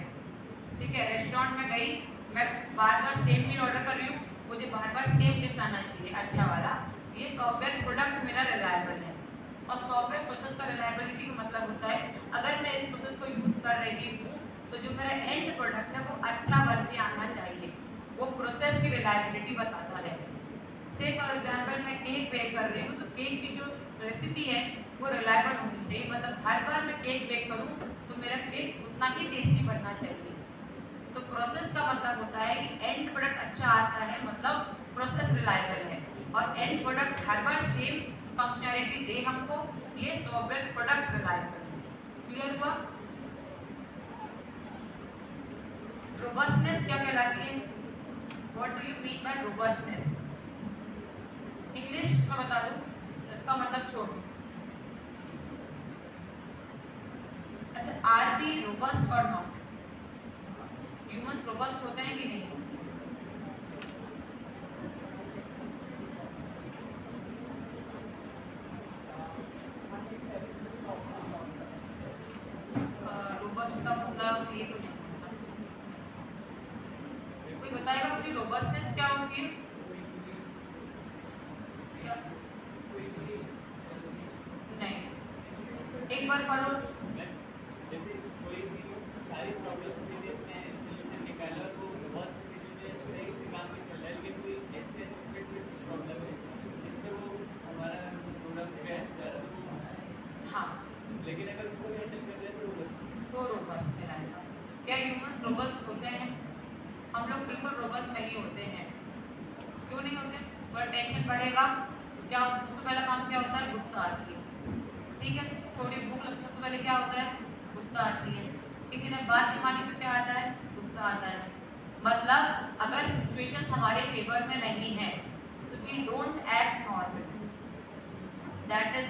ठीक है। रेस्टोरेंट में गई, मैं बार बार सेम मील ऑर्डर कर रही हूँ, मुझे बार बार सेम डिश आना चाहिए, अच्छा वाला। ये सॉफ्टवेयर प्रोडक्ट मेरा रिलायबल है। और सॉफ्टवेयर प्रोसेस का रिलायबिलिटी का मतलब होता है अगर मैं इस प्रोसेस को यूज कर रही हूँ तो जो मेरा एंड प्रोडक्ट है वो अच्छा बन के आना चाहिए। वो प्रोसेस की रिलायबिलिटी बताता है। से फॉर एग्जांपल मैं केक बेक कर रही हूँ तो केक की जो रेसिपी है वो रिलायबल होनी चाहिए। मतलब हर बार मैं केक बेक करूँ तो मेरा केक उतना ही टेस्टी बनना चाहिए। तो प्रोसेस का मतलब होता है कि एंड प्रोडक्ट अच्छा आता है, मतलब प्रोसेस रिलायबल है। और एंड प्रोडक्ट हर बार सेम फंक्शनैलिटी दे हमको, ये सॉफ्टवेयर प्रोडक्ट रिलायबल है। क्लियर हुआ? रोबस्टनेस क्या कहलाती है? What do you mean by robustness? English में बता दूं, इसका मतलब छोड़ दो। अच्छा, आर बी रोबस्ट और नॉट? ह्यूमंस रोबस्ट होते हैं कि नहीं? रोबस्ट का मतलब ये तो नहीं पता। कोई बताएगा मुझे रोबस्टनेस क्या होती है? नहीं, एक बार पढ़ो। जैसे कोई भी सारी प्रॉब्लम के लिए मैं सॉल्यूशन निकाला तो बहुत सी चीज़ें सही से काम नहीं चल रहा है, लेकिन कोई ऐसे एस्पेक्ट प्रॉब्लम है जिसमें वो हमारा प्रोडक्ट क्रैश कर रहा है। हाँ, लेकिन अगर उसको हैंडल कर रहे हैं तो रोबस्ट कहलाएगा। क्या ह्यूमंस रोबस्ट होते हैं? हम लोग बिल्कुल रोबस्ट नहीं होते हैं। क्यों नहीं होते? थोड़ा टेंशन बढ़ेगा तो क्या होता है? सबसे पहला काम क्या होता है? गुस्सा आती है, ठीक है। थोड़ी भूख लगती है तो पहले क्या होता है? गुस्सा आती है। किसी ने बात नहीं मानी तो क्या आता है? गुस्सा आता है। मतलब अगर सिचुएशंस हमारे फेवर में नहीं है तो we don't act normal, that is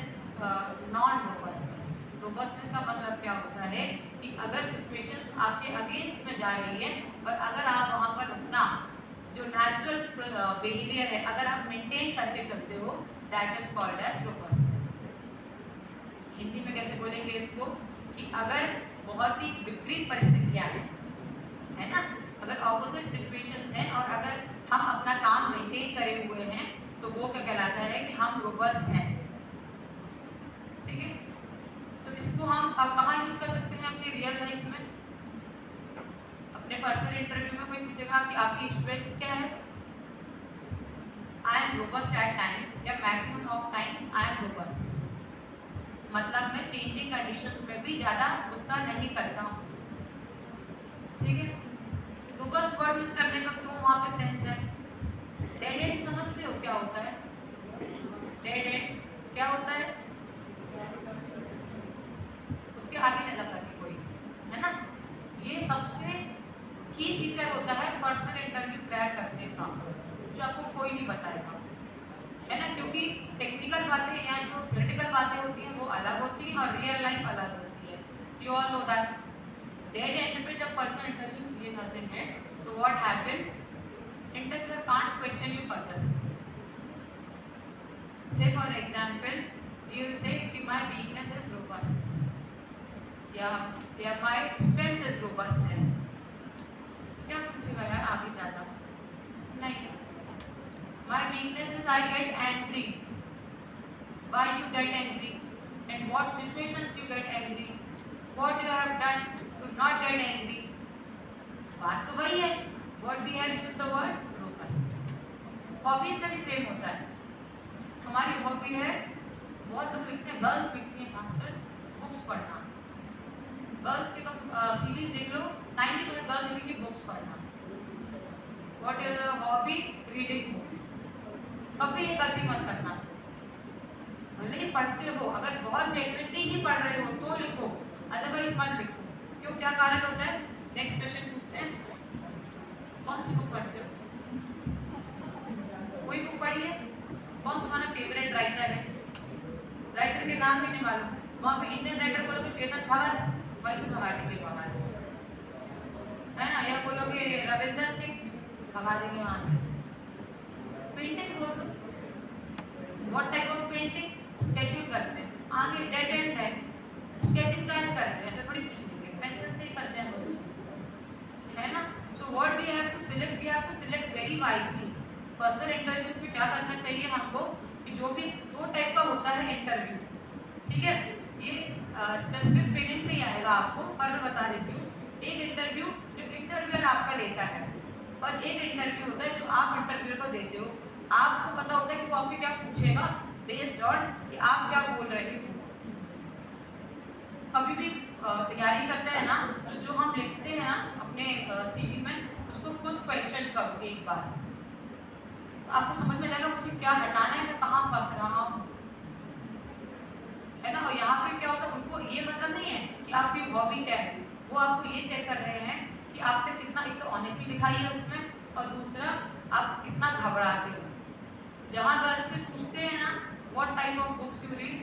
non robustness. Robustness का मतलब क्या होता है कि अगर सिचुएशंस आपके अगेंस्ट में जा रही है और अगर आप वहाँ पर अपना जो नेचुरल बिहेवियर है अगर आप मेंटेन करके चलते हो, that is called as robustness. Hindi में कैसे बोलेंगे इसको कि अगर बहुत ही विपरीत परिस्थितियाँ हैं, है ना, अगर ऑपोजिट सिचुएशंस हैं और अगर हम अपना काम मेंटेन करे हुए हैं तो वो क्या कहलाता है कि हम रोबस्ट हैं। ठीक है, तो इसको हम अब कहाँ यूज कर सकते हैं अपनी रियल लाइफ में? अपने पर्सनल इंटरव्यू में कोई पूछेगा कि आपकी स्ट्रेंथ क्या है, I am robust at times या maximum of times I am robust, मतलब मैं चेंजिंग कंडीशंस में भी ज़्यादा गुस्सा नहीं करता हूँ। ठीक है, रोबस्ट वर्ड यूज करने का क्यों वहाँ पे सेंस है? डेड एंड समझते हो क्या होता है? डेड एंड क्या होता है? उसके आगे न जा सके कोई, है ना। ये सबसे की फीचर होता है पर्सनल इंटरव्यू क्रैक करने का, जो आपको कोई नहीं बताएगा, है ना, क्योंकि टेक्निकल बातें या जो थ्योरेटिकल बातें होती हैं वो अलग होती हैं और रियल लाइफ अलग होती है। You all know that. Dead end पे जब पर्सनल इंटरव्यूज लिए जाते हैं तो what happens, interviewer can't question you further. Say for example you will say कि माय वीकनेस इज रोबस्टनेस या माय स्ट्रेंथ इज रोबस्टनेस। क्या पूछेगा यार आगे ज़्यादा? नहीं। My weakness is I get angry. Why you get angry? In what situations you get angry? What you have done to not get angry? बात तो वही है। What we have used the word robust. Hobbies में भी same होता है। हमारी hobby है, बहुत लोग लिखते हैं, गर्ल्स लिखती हैं खासकर बुक्स पढ़ना। गर्ल्स की तो सीरीज देख लो, 90% गर्ल्स लिखेंगी बुक्स पढ़ना। What is a hobby? Reading books. कभी ये गलती मत करना, भले ही पढ़ते हो, अगर बहुत जेन्युइनली ही पढ़ रहे हो तो लिखो, अदरवाइज मत लिखो। क्यों, क्या कारण होता है? नेक्स्ट क्वेश्चन पूछते हैं, कौन सी बुक पढ़ते हो? कोई बुक पढ़ी है? कौन तुम्हारा फेवरेट राइटर है? राइटर के नाम भी नहीं मालूम, वहाँ पे इंडियन राइटर बोलोगे चेतन भगत, वही तो भगा देंगे बाहर, है ना, या बोलोगे रविंदर सिंह, भगा देंगे वहाँ से। पेंटिंग बोलो, what type of painting? Sketching करते हैं, आगे डेड एंड है, स्केचिंग कैसे करते हैं? ऐसे थोड़ी पूछेंगे, पेंसिल से ही करते हैं वो, है ना। So what we have to select, we have to select very wisely. Personal interviews में क्या करना चाहिए हमको कि जो भी दो टाइप का होता है इंटरव्यू, ठीक है, ये स्पेसिफिक ट्रेनिंग से ही आएगा आपको, पर मैं बता देती हूँ। एक इंटरव्यू जो इंटरव्यूअर आपका लेता है और एक इंटरव्यू होता है जो आप इंटरव्यूअर को देते हो। आपको पता होता है कि वो आपसे क्या पूछेगा बेस्ड ऑन कि आप क्या बोल रहे हो। कभी भी तैयारी करते हैं ना, तो जो हम लिखते हैं ना अपने सीवी में, उसको खुद क्वेश्चन करो एक बार, तो आपको समझ में आएगा मुझे क्या हटाना है, मैं कहाँ फंस रहा हूँ, है ना। और यहाँ पे क्या होता है, उनको ये मतलब नहीं है कि आपकी हॉबी क्या है, वो आपको ये चेक कर रहे हैं कि आपने कितना, एक तो ऑनेस्टी दिखाई है उसमें, और दूसरा आप कितना घबराते हो। जहाँ गर्ल्स से पूछते हैं ना what type of books you read,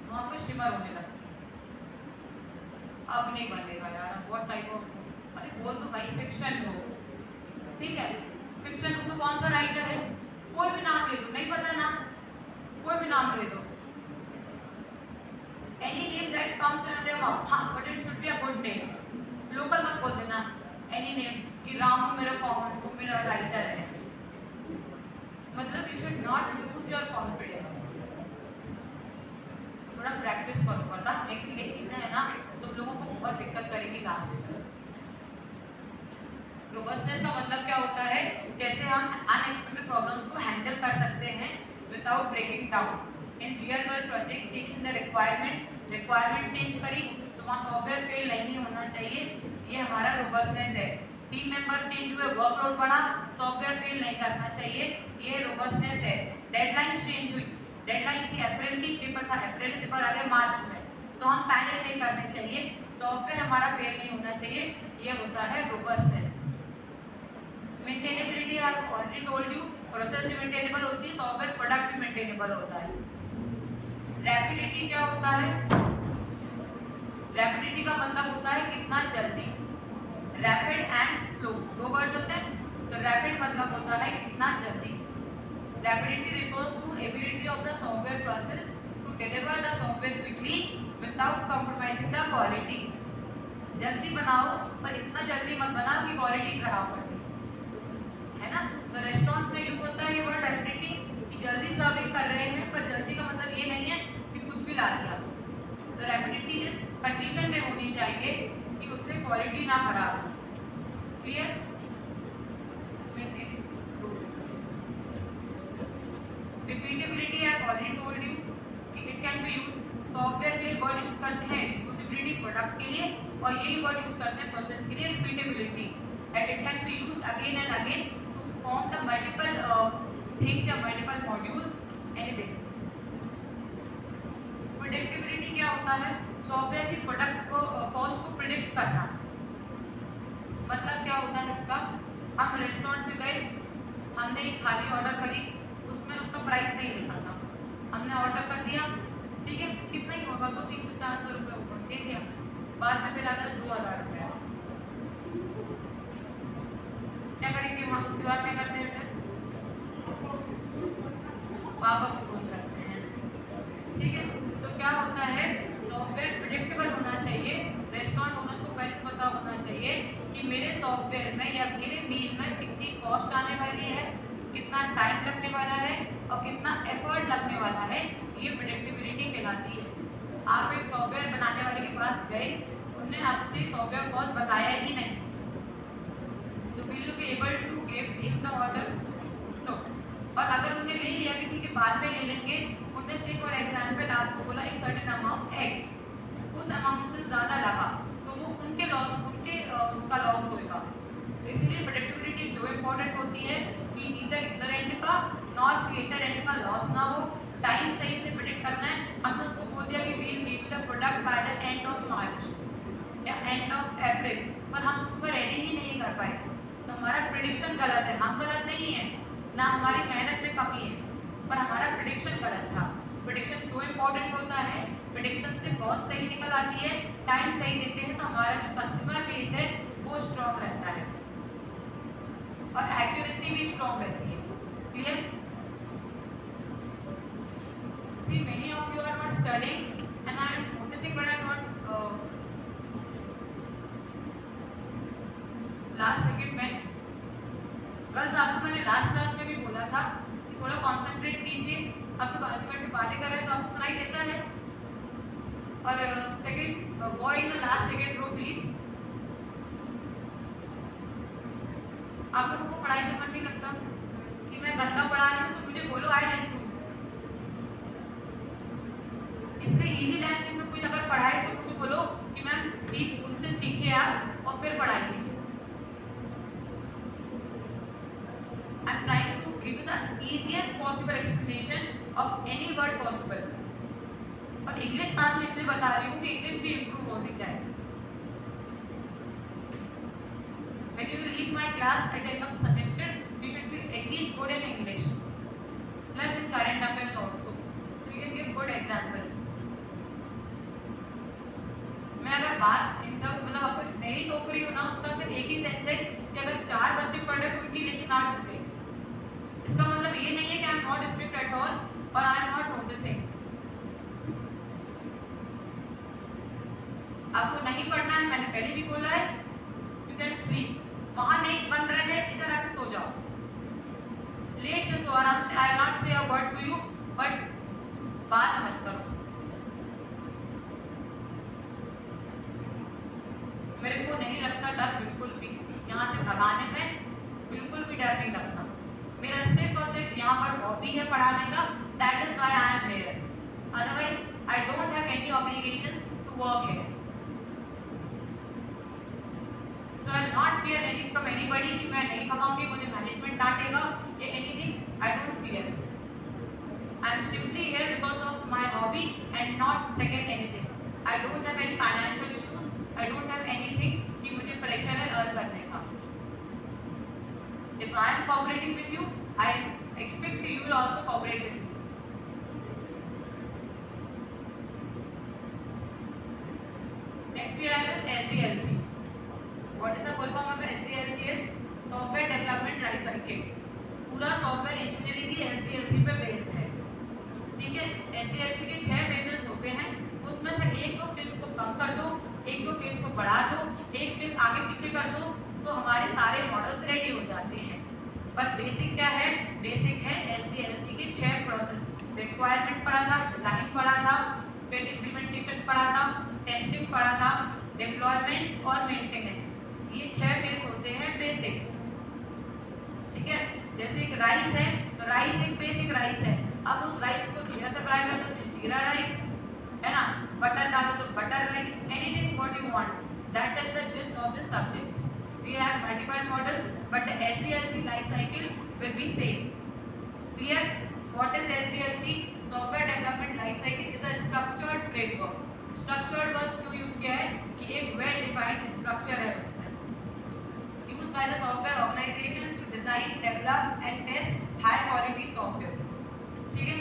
वहाँ पे शिमर होने लगती है, अब नहीं बनेगा यार, व्हाट टाइप ऑफ बुक, अरे बोल तो भाई फिक्शन हो, ठीक है, फिक्शन बुक में कौन सा राइटर है, कोई भी नाम ले दो, नहीं पता ना, कोई भी नाम ले दो, any name that comes under your mouth, हाँ but it should be a good name, local मत बोल देना एनी नेम कि रामू मेरा कॉमन, वो मेरा राइटर है, मतलब you should not lose your confidence. थोड़ा प्रैक्टिस करो, पता, लेकिन ये चीज़ें हैं ना तुम लोगों को बहुत दिक्कत करेगी लास्ट में। रोबस्टनेस का मतलब क्या होता है, जैसे हम अनएक्सपेक्टेड प्रॉब्लम्स को हैंडल कर सकते हैं without breaking down. In real world projects changing the requirement change करी तो वहाँ सॉफ्टवेयर फेल नहीं होना चाहिए, ये हमारा रोबस्टनेस है। टीम मेंबर चेंज हुए, वर्कलोड बढ़ा, सॉफ्टवेयर फेल नहीं करना चाहिए, ये रोबस्टनेस है। डेडलाइन चेंज हुई, डेडलाइन थी अप्रैल की, पेपर था अप्रैल, पेपर आ गया मार्च में, तो हम पैनिक नहीं करने चाहिए, सॉफ्टवेयर हमारा फेल नहीं होना चाहिए, ये होता है robustness. Maintainability I have already told you, process भी मेंटेनेबल होती है, सॉफ्टवेयर प्रोडक्ट भी मेंटेनेबल होता है। रैपिडिटी क्या होता है, रैपिडिटी का मतलब होता है कितना जल्दी, रैपिड एंड स्लो दो वर्ड होते हैं। तो रैपिड मतलब होता है कितना जल्दी। Rapidity refers to ability of the software process to deliver the software quickly without compromising the quality. जल्दी बनाओ पर इतना जल्दी मत बनाओ कि क्वालिटी खराब पड़ जाए, है ना। तो रेस्टोरेंट में यूज होता है ये वर्ड रैपिडिटी कि जल्दी सर्विंग कर रहे हैं, पर जल्दी का मतलब ये नहीं है कि कुछ भी ला दिया। तो रैपिडिटी इस कंडीशन में होनी चाहिए कि उससे क्वालिटी ना खराब हो। Clear? Repeatability I already told you कि it can be use, software के वर्ड यूज करते हैं यूजेबिलिटी प्रोडक्ट के लिए, और यही वर्ड यूज करते हैं प्रोसेस के लिए repeatability. And it can be use again and again to form the multiple things या मल्टीपल मॉड्यूल्स एनीथिंग। प्रेडिक्टेबिलिटी क्या होता है? सॉफ्टवेयर की प्रोडक्ट को कॉस्ट को प्रिडिक्ट करना। मतलब क्या होता है इसका? हम रेस्टोरेंट में गए, हमने एक थाली ऑर्डर करी, उसमें उसका प्राइस नहीं लिखा था, हमने ऑर्डर कर दिया, ठीक है, कितना ही होगा, 200-300-400 रुपये होगा, दे दिया, बाद में फिर आता है 2000 रुपये। क्या करेंगे हम? उसके बाद क्या करते हैं? फिर पापा को फोन करते हैं, ठीक है। तो क्या होता है, सॉफ्टवेयर प्रेडिक्टेबल होना चाहिए। रेस्टोरेंट ओनर्स को पहले पता होना चाहिए कि मेरे सॉफ्टवेयर में या मेरे मील में कितनी कॉस्ट आने वाली है, कितना टाइम लगने वाला है और कितना एफर्ट लगने वाला है। ये प्रेडिक्टेबिलिटी कहलाती है। आप एक सॉफ्टवेयर बनाने वाले के पास गए, उन्होंने आपसे सॉफ्टवेयर कॉस्ट बताया ही नहीं, तो will you be able to give in the order? No. और अगर उन्होंने ले लिया कि ठीक है बाद में ले लेंगे, उन्होंने से फॉर एग्जाम्पल आपको बोला एक सर्टेन अमाउंट एक्स, उस अमाउंट से ज़्यादा लगा, तो वो उनके लॉस, उनके उसका लॉस होगा। तो इसलिए प्रेडिक्टेबिलिटी जो इम्पोर्टेंट होती है कि नीदर यूजर एंड का नॉर क्रिएटर एंड का लॉस ना हो, टाइम सही से प्रेडिक्ट करना है। हमने उसको बोल दिया कि we'll give you the product by the end of March या एंड ऑफ अप्रैल, पर हम उसको रेडी ही नहीं कर पाए, तो हमारा प्रेडिक्शन गलत है। हम गलत नहीं है, ना हमारी मेहनत में कमी है, पर हमारा प्रेडिक्शन गलत था। प्रेडिक्शन क्यों इम्पोर्टेंट होता है? प्रेडिक्शन से कॉस्ट सही निकल आती है, टाइम सही देते हैं, तो हमारा जो कस्टमर बेस है वो स्ट्रॉन्ग रहता है और एक्यूरेसी भी स्ट्रॉन्ग रहती है। Clear? See, many of you are not studying and I am noticing but I am not last second bench. Girls आपको मैंने लास्ट क्लास में भी बोला था कि थोड़ा कॉन्सेंट्रेट कीजिए। आपके बाजू बैठ के बातें कर रहे हैं तो आपको सुनाई देता है। और second boy in the last second row please. आप लोगों को पढ़ाई में मन नहीं लगता कि मैं गंदा पढ़ा रही हूँ, तो मुझे बोलो आई विल इम्प्रूव। इससे इजी लैंग्वेज में कोई अगर पढ़ाए तो मुझे बोलो कि मैम उनसे सीखे आप और फिर पढ़ाइए। I am trying to give you the easiest possible explanation of any word possible। और इंग्लिश साथ में इसलिए बता रही हूँ कि इंग्लिश भी इम्प्रूव होती जाए। When you leave my class at the end of the semester, you should be at least good in English, plus in current affairs also, so you can give good examples। मैं अगर बात इनका मतलब अगर नहीं टोक रही हूँ ना, उसका सिर्फ एक ही सेंस है कि अगर 4 बच्चे पढ़ रहे तो उनकी लेकिन ना टोके। इसका मतलब ये नहीं है कि I am not strict at all और आई एम नॉट नोटिसिंग। आपको नहीं पढ़ना है, मैंने पहले भी बोला है, यू कैन स्लीप। वहां नहीं बन रहे हैं, इधर आके सो जाओ, लेट के सो आराम से। I not say a word to you, but बात मत करो। मेरे को नहीं लगता डर बिल्कुल भी, यहाँ से भगाने में बिल्कुल भी डर नहीं लगता। मेरा सिर्फ और सिर्फ यहाँ पर हॉबी है पढ़ाने का, that is why I am here. Otherwise I don't have any obligation to work here. So I will not fear anything from anybody कि मैं नहीं भगाऊंगी, मुझे मैनेजमेंट डांटेगा या anything। I don't fear। I am simply here because of my hobby and not second anything। I don't have any financial issues। I don't have anything कि मुझे pressure है earn करने का। If I am cooperating with you, I expect you will also cooperate with me। SDLC. What is the full form of SDLC? is Software Development Life Cycle. पूरा software engineering की SDLC पे based है, ठीक है। SDLC के 6 phases होते हैं, उसमें से एक दो फेज को कम कर दो, एक दो फेज को बढ़ा दो, एक फेज आगे पीछे कर दो, तो हमारे सारे मॉडल्स रेडी हो जाते हैं। पर बेसिक क्या है? बेसिक है SDLC के 6 प्रोसेस। रिक्वायरमेंट पढ़ा था, डिजाइन पढ़ा था, फिर इम्प्लीमेंटेशन पढ़ा था, टेस्टिंग पढ़ा था, डिप्लॉयमेंट और मेंटेनेंस। ये 6 फेज होते हैं बेसिक, ठीक है। जैसे एक राइस है, तो राइस एक बेसिक राइस है। अब उस राइस को जीरा से फ्राई कर दो तो जीरा राइस, है ना। बटर डालो तो butter rice, anything what you want, that is the gist of the subject. We have multiple models but the SDLC life cycle will be same. Clear? What is SDLC? Software development life cycle is a structured framework. Structured word क्यों use किया है? कि एक well defined structure है उसमें, used by the software organizations to design, develop and test high quality software, ठीक है।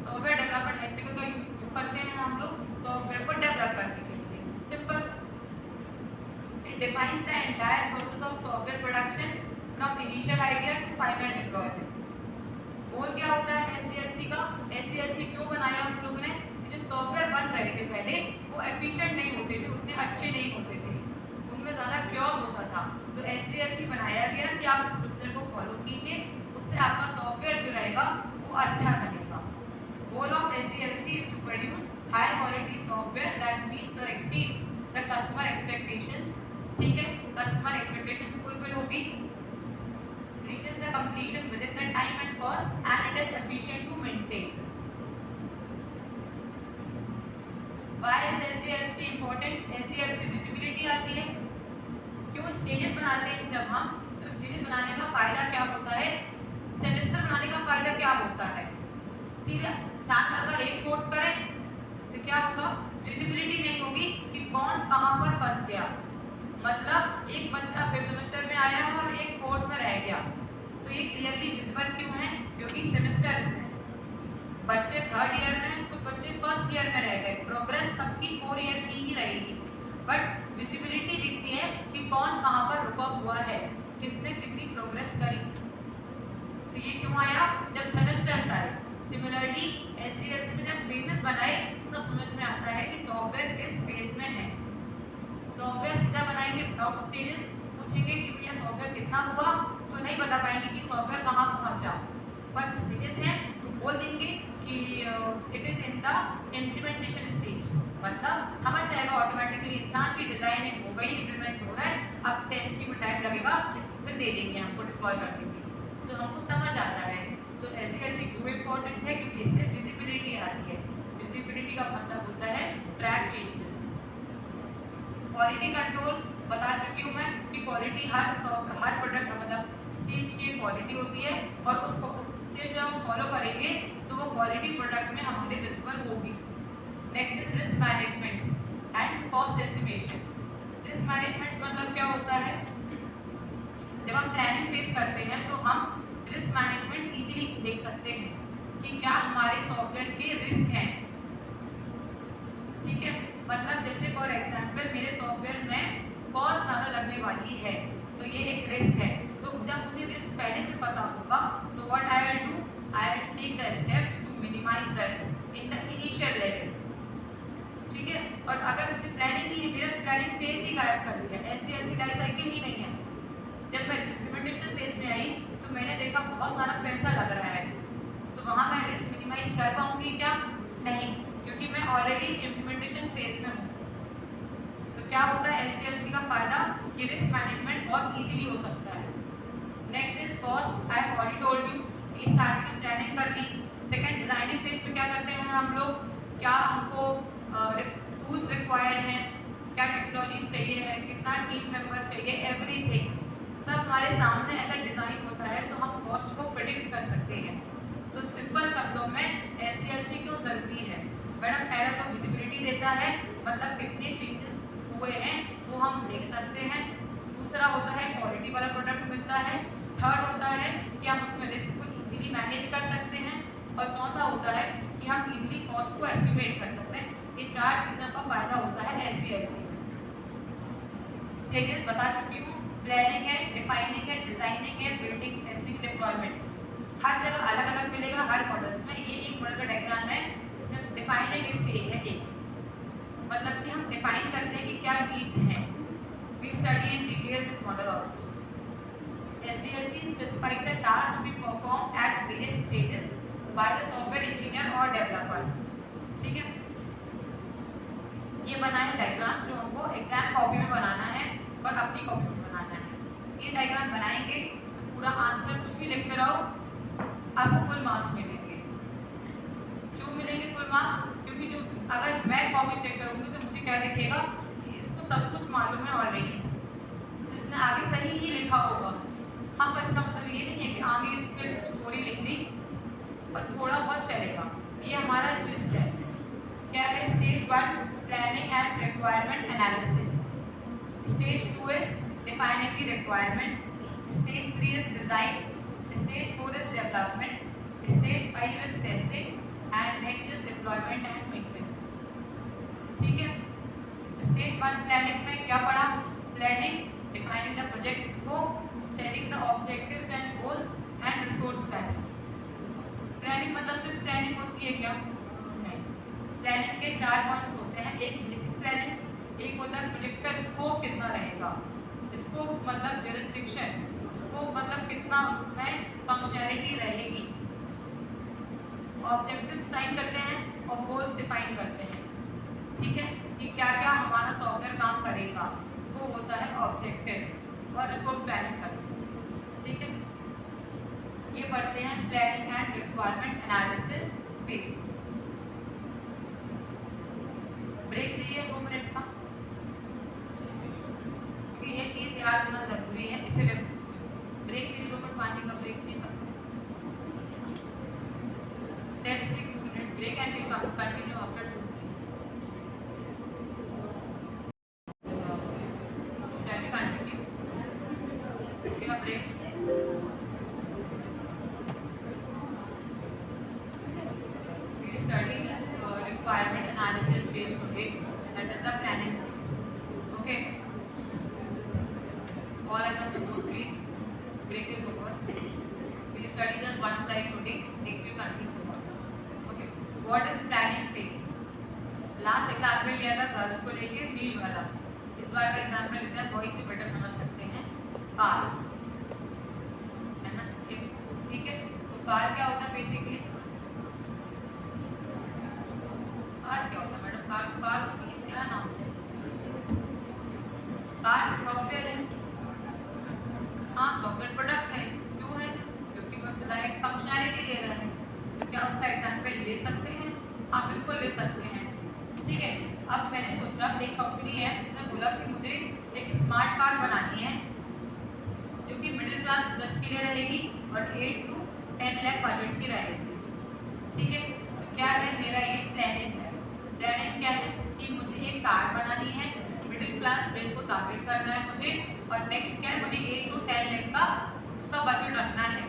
Software development life cycle का यूज क्यों करते हैं हम लोग? सॉफ्टवेयर को डेवलप करने के लिए। Simple, it defines the entire process of software production from initial idea to final deployment. Goal क्या होता है SDLC का? SDLC क्यों बनाया हम लोगों ने? जो सॉफ्टवेयर बन रहे थे पहले, वो एफिशिएंट नहीं होते थे, उतने अच्छे नहीं होते थे, उनमें ज़्यादा क्योस होता था। तो SDLC बनाया गया कि आप इस प्रोसीजर को फॉलो कीजिए, उससे आपका सॉफ्टवेयर जो रहेगा वो अच्छा बनेगा। Goal of SDLC is to produce high quality software that meet और एक्सीड द कस्टमर एक्सपेक्टेशंस, ठीक है। कस्टमर एक्सपेक्टेशंस फुलफिल होगी, reaches the completion within the time and cost and it is efficient to maintain. Why is SDLC important? SDLC visibility आती है। क्यों stages बनाते हैं जब हम, तो स्टेजेस बनाने का फायदा क्या होता है? सेमेस्टर बनाने का फायदा क्या होता है? सीधे 4 साल का एक कोर्स करें तो क्या होगा? विजिबिलिटी नहीं होगी कि कौन कहाँ पर फंस गया। मतलब एक बच्चा 5th सेमेस्टर में आया और एक 4th में रह गया, तो ये क्लियरली विजिबल क्यों है? क्योंकि सेमेस्टर्स हैं, बच्चे 3rd ईयर में हैं, तो बच्चे 1st ईयर में रह गए। प्रोग्रेस सबकी 4 ईयर की ही रहेगी, बट विजिबिलिटी दिखती है कि कौन कहाँ पर रुका हुआ है, किसने कितनी प्रोग्रेस करी। तो ये क्यों आया? जब सेमेस्टर्स आए। सिमिलरली SDLC में जब फेजेस बनाए तब समझ में आता है कि सॉफ्टवेयर किस फेज में है। सॉफ्टवेयर सीधा बनाएंगे विदाउट स्टेजेस, पूछेंगे कि भैया सॉफ्टवेयर कितना हुआ, तो नहीं बता पाएंगे कि सॉफ्टवेयर कहाँ पहुँचा। पर स्टेजेस हैं तो बोल देंगे कि it is in the implementation stage, मतलब समझ जाएगा ऑटोमेटिकली, इंसान की डिजाइनिंग हो गई, इम्प्लीमेंट हो रहा है, अब टेस्टिंग में टाइम लगेगा, फिर दे देंगे हमको, डिप्लॉय कर देंगे, तो हमको समझ आता है। तो SDLC क्यों इम्पोर्टेंट है? क्योंकि इससे विजिबिलिटी आती है। विजिबिलिटी का मतलब होता है ट्रैक चेंजेस। क्वालिटी कंट्रोल बता चुकी हूँ मैं कि क्वालिटी हर प्रोडक्ट मतलब स्टेज की क्वालिटी होती है, और उसको उस स्टेज जब हम फॉलो करेंगे तो वो क्वालिटी प्रोडक्ट में हमारे विजिबल होगी। Next is risk management and cost estimation. Risk management मतलब क्या होता है? जब हम प्लानिंग फेस करते हैं तो हम रिस्क मैनेजमेंट इजीली देख सकते हैं कि क्या हमारे सॉफ्टवेयर के रिस्क हैं, ठीक है। मतलब जैसे फॉर एग्जांपल मेरे सॉफ्टवेयर में कॉस्ट ज़्यादा लगने वाली है, तो ये एक रिस्क है। तो जब मुझे रिस्क पहले से पता होगा तो what I will do, I will take the steps to minimise the risk in the initial level, ठीक है। और अगर मुझे प्लानिंग ही मेरा प्लानिंग फेज ही गायब कर दिया, SDLC लाइफ साइकिल ही नहीं है। जब मैं इम्प्लीमेंटेशन फेज में आई तो मैंने देखा बहुत सारा पैसा लग रहा है, तो वहाँ मैं रिस्क मिनिमाइज कर पाऊँगी क्या? नहीं, क्योंकि मैं ऑलरेडी इम्प्लीमेंटेशन फेज में हूँ। तो क्या होता है SDLC का फायदा कि रिस्क मैनेजमेंट बहुत इजीली हो सकता है। Next is cost. I have already told you, starting planning कर ली। सेकंड डिजाइनिंग फेज में क्या करते हैं हम लोग, क्या हमको टूल्स रिक्वायर्ड हैं, क्या टेक्नोलॉजीज चाहिए है, कितना टीम मेंबर चाहिए, एवरीथिंग सब हमारे सामने अगर डिज़ाइन होता है तो हम कॉस्ट को प्रेडिक्ट कर सकते हैं। तो सिंपल शब्दों में SDLC क्यों ज़रूरी है? मैडम पहला तो विजिबिलिटी देता है, मतलब कितने चेंजेस हुए हैं वो हम देख सकते हैं। दूसरा होता है क्वालिटी वाला प्रोडक्ट मिलता है। थर्ड होता है कि हम उसमें रिस्क को इजीली मैनेज कर सकते हैं। और चौथा होता है कि हम इजीली कॉस्ट को एस्टिमेट कर सकते हैं। ये 4 चीज़ों का फ़ायदा होता है SDLC में। स्टेजेस बता चुकी हूँ, प्लानिंग है, डिफाइनिंग है, डिजाइनिंग है, बिल्डिंग, टेस्टिंग, डिप्लॉयमेंट। हर जगह अलग अलग मिलेगा, हर मॉडल्स में। ये एक मॉडल का डायग्राम है, इसमें डिफाइनिंग स्टेज है एक, मतलब कि हम डिफाइन करते हैं कि क्या नीड्स हैं। We study in detail this model also. SDLC specifies the task to be performed at various stages by the software engineer or developer। ठीक है, ये बना है डायग्राम जो हमको एग्जाम कॉपी में बनाना है और अपनी कॉपी में बनाना है। ये डायग्राम बनाएंगे तो पूरा आंसर कुछ भी लिखते रहो, आपको फुल मार्क्स मिलेंगे। क्यों मिलेंगे फुल मार्क्स? क्योंकि जो अगर मैं कॉपी चेक करूंगी तो मुझे क्या दिखेगा कि इसको सब कुछ मालूम है ऑलरेडी, जिसने आगे सही ही लिखा होगा। हाँ, पर इसका मतलब ये नहीं है कि आगे फिर स्टोरी लिख दी और थोड़ा बहुत चलेगा। ये हमारा जिस्ट है। क्या है? Stage 1 planning and requirement analysis, stage 2 is defining the requirements, stage 3 is design, stage 4 is development, stage 5 is testing and next is deployment and maintenance. ठीक है, स्टेज 1 प्लानिंग में क्या पढ़ा? Planning, defining the project scope, setting the objectives and goals and resource planning। Planning मतलब सिर्फ planning होती है क्या? नहीं, प्लानिंग के 4 पॉइंट्स होते हैं। एक बेसिक प्लानिंग, एक होता है प्रोजेक्ट का स्कोप कितना रहेगा, स्कोप मतलब जुरिस्डिक्शन, स्कोप मतलब कितना उसमें फंक्शनैलिटी रहेगी, ऑब्जेक्टिव डिफाइन करते हैं और गोल्स डिफाइन करते हैं। ठीक है, कि क्या क्या हमारा सॉफ्टवेयर काम करेगा, वो होता है ऑब्जेक्टिव, और रिसोर्स प्लानिंग करते हैं। ठीक है, ये पढ़ते हैं planning and requirement analysis phase. Break चाहिए 2 मिनट का, क्योंकि ये चीज़ याद होना जरूरी है, इसीलिए ब्रेक चाहिए 2 मिनट, पानी का ब्रेक चाहिए। Let's take 2 minute break and we continue after 2 minutes. Shall we continue? Take a break. We study this requirement analysis phase today. That is the planning phase. Okay. All I want to do, please. Break is over. We study just one slide today. Next we continue tomorrow. Okay. What is planning phase? Last example लिया था girls को लेके wheel वाला। इस बार का example लेते हैं boys से बेटर समझ सकते हैं, कार, है ना? ठीक है, तो कार क्या होता है बेसिकली? कार क्या होता है मैडम? कार तो कार होती है, क्या नाम से? कार सॉफ्टवेयर है। हाँ, सॉफ्टवेयर प्रोडक्ट है। क्यों है? क्योंकि वो डायरेक्ट फंक्शनैलिटी दे रहा है। तो क्या उसका एग्जाम्पल ले सकते हैं? हाँ, बिल्कुल ले सकते हैं। ठीक है, अब मैंने सोचा एक कंपनी है, उसने बोला कि मुझे एक स्मार्ट कार बनानी है जो कि मिडिल क्लास प्लस के लिए रहेगी और 8 to 10 लाख बजट की रहेगी। ठीक है, तो क्या है मेरा ये प्लानिंग है। प्लानिंग क्या है कि मुझे एक कार बनानी है, मिडिल क्लास बेस को टारगेट करना है मुझे, और नेक्स्ट क्या है, मुझे 8 to 10 लाख का उसका बजट रखना है।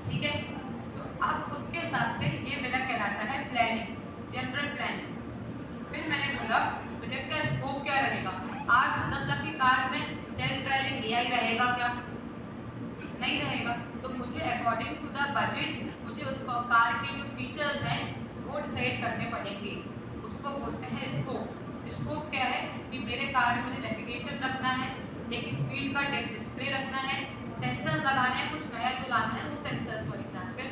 ठीक है, तो अब उसके हिसाब से ये मेरा कहलाता है प्लानिंग, जनरल प्लानिंग। फिर मैंने बोला प्रोजेक्ट का स्कोप क्या रहेगा? 8 से 10 लाख की कार में सेल्फ ड्राइविंग AI रहेगा क्या? नहीं रहेगा। तो मुझे अकॉर्डिंग टू द बजट मुझे उसको कार के जो फीचर्स हैं वो डिसाइड करने पड़ेंगे। उसको बोलते हैं स्कोप। स्कोप क्या है कि मेरे कार में मुझे नेविगेशन रखना है, एक स्पीड का डिस्प्ले रखना है, सेंसर्स लगाने हैं, कुछ नया जो लाना है वो सेंसर्स फॉर एग्जाम्पल,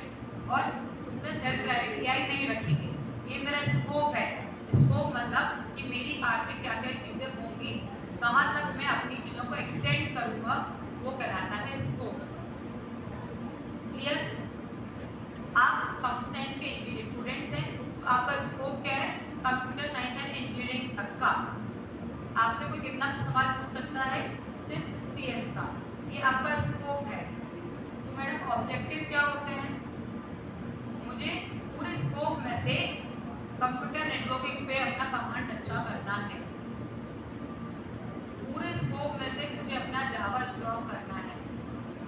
और उसमें सेल्फ ड्राइविंग AI नहीं रखेंगे। ये मेरा स्कोप है। स्कोप मतलब कि मेरी कार में क्या क्या चीज़ें होंगी, कहाँ तक मैं अपनी चीज़ों को एक्सटेंड करूँगा, वो कहलाता है स्कोप। क्लियर? आप कंप्यूटर साइंस के स्टूडेंट्स हैं, तो आपका स्कोप क्या है? कंप्यूटर साइंस एंड इंजीनियरिंग तक का। आपसे कोई कितना सवाल पूछ सकता है? सिर्फ CS का। ये आपका स्कोप है। तो मैडम ऑब्जेक्टिव क्या होते हैं? मुझे पूरे स्कोप में से कंप्यूटर नेटवर्किंग पे अपना कमांड अच्छा करना है, पूरे स्कोप में से मुझे अपना जावा स्ट्रॉन्ग करना है।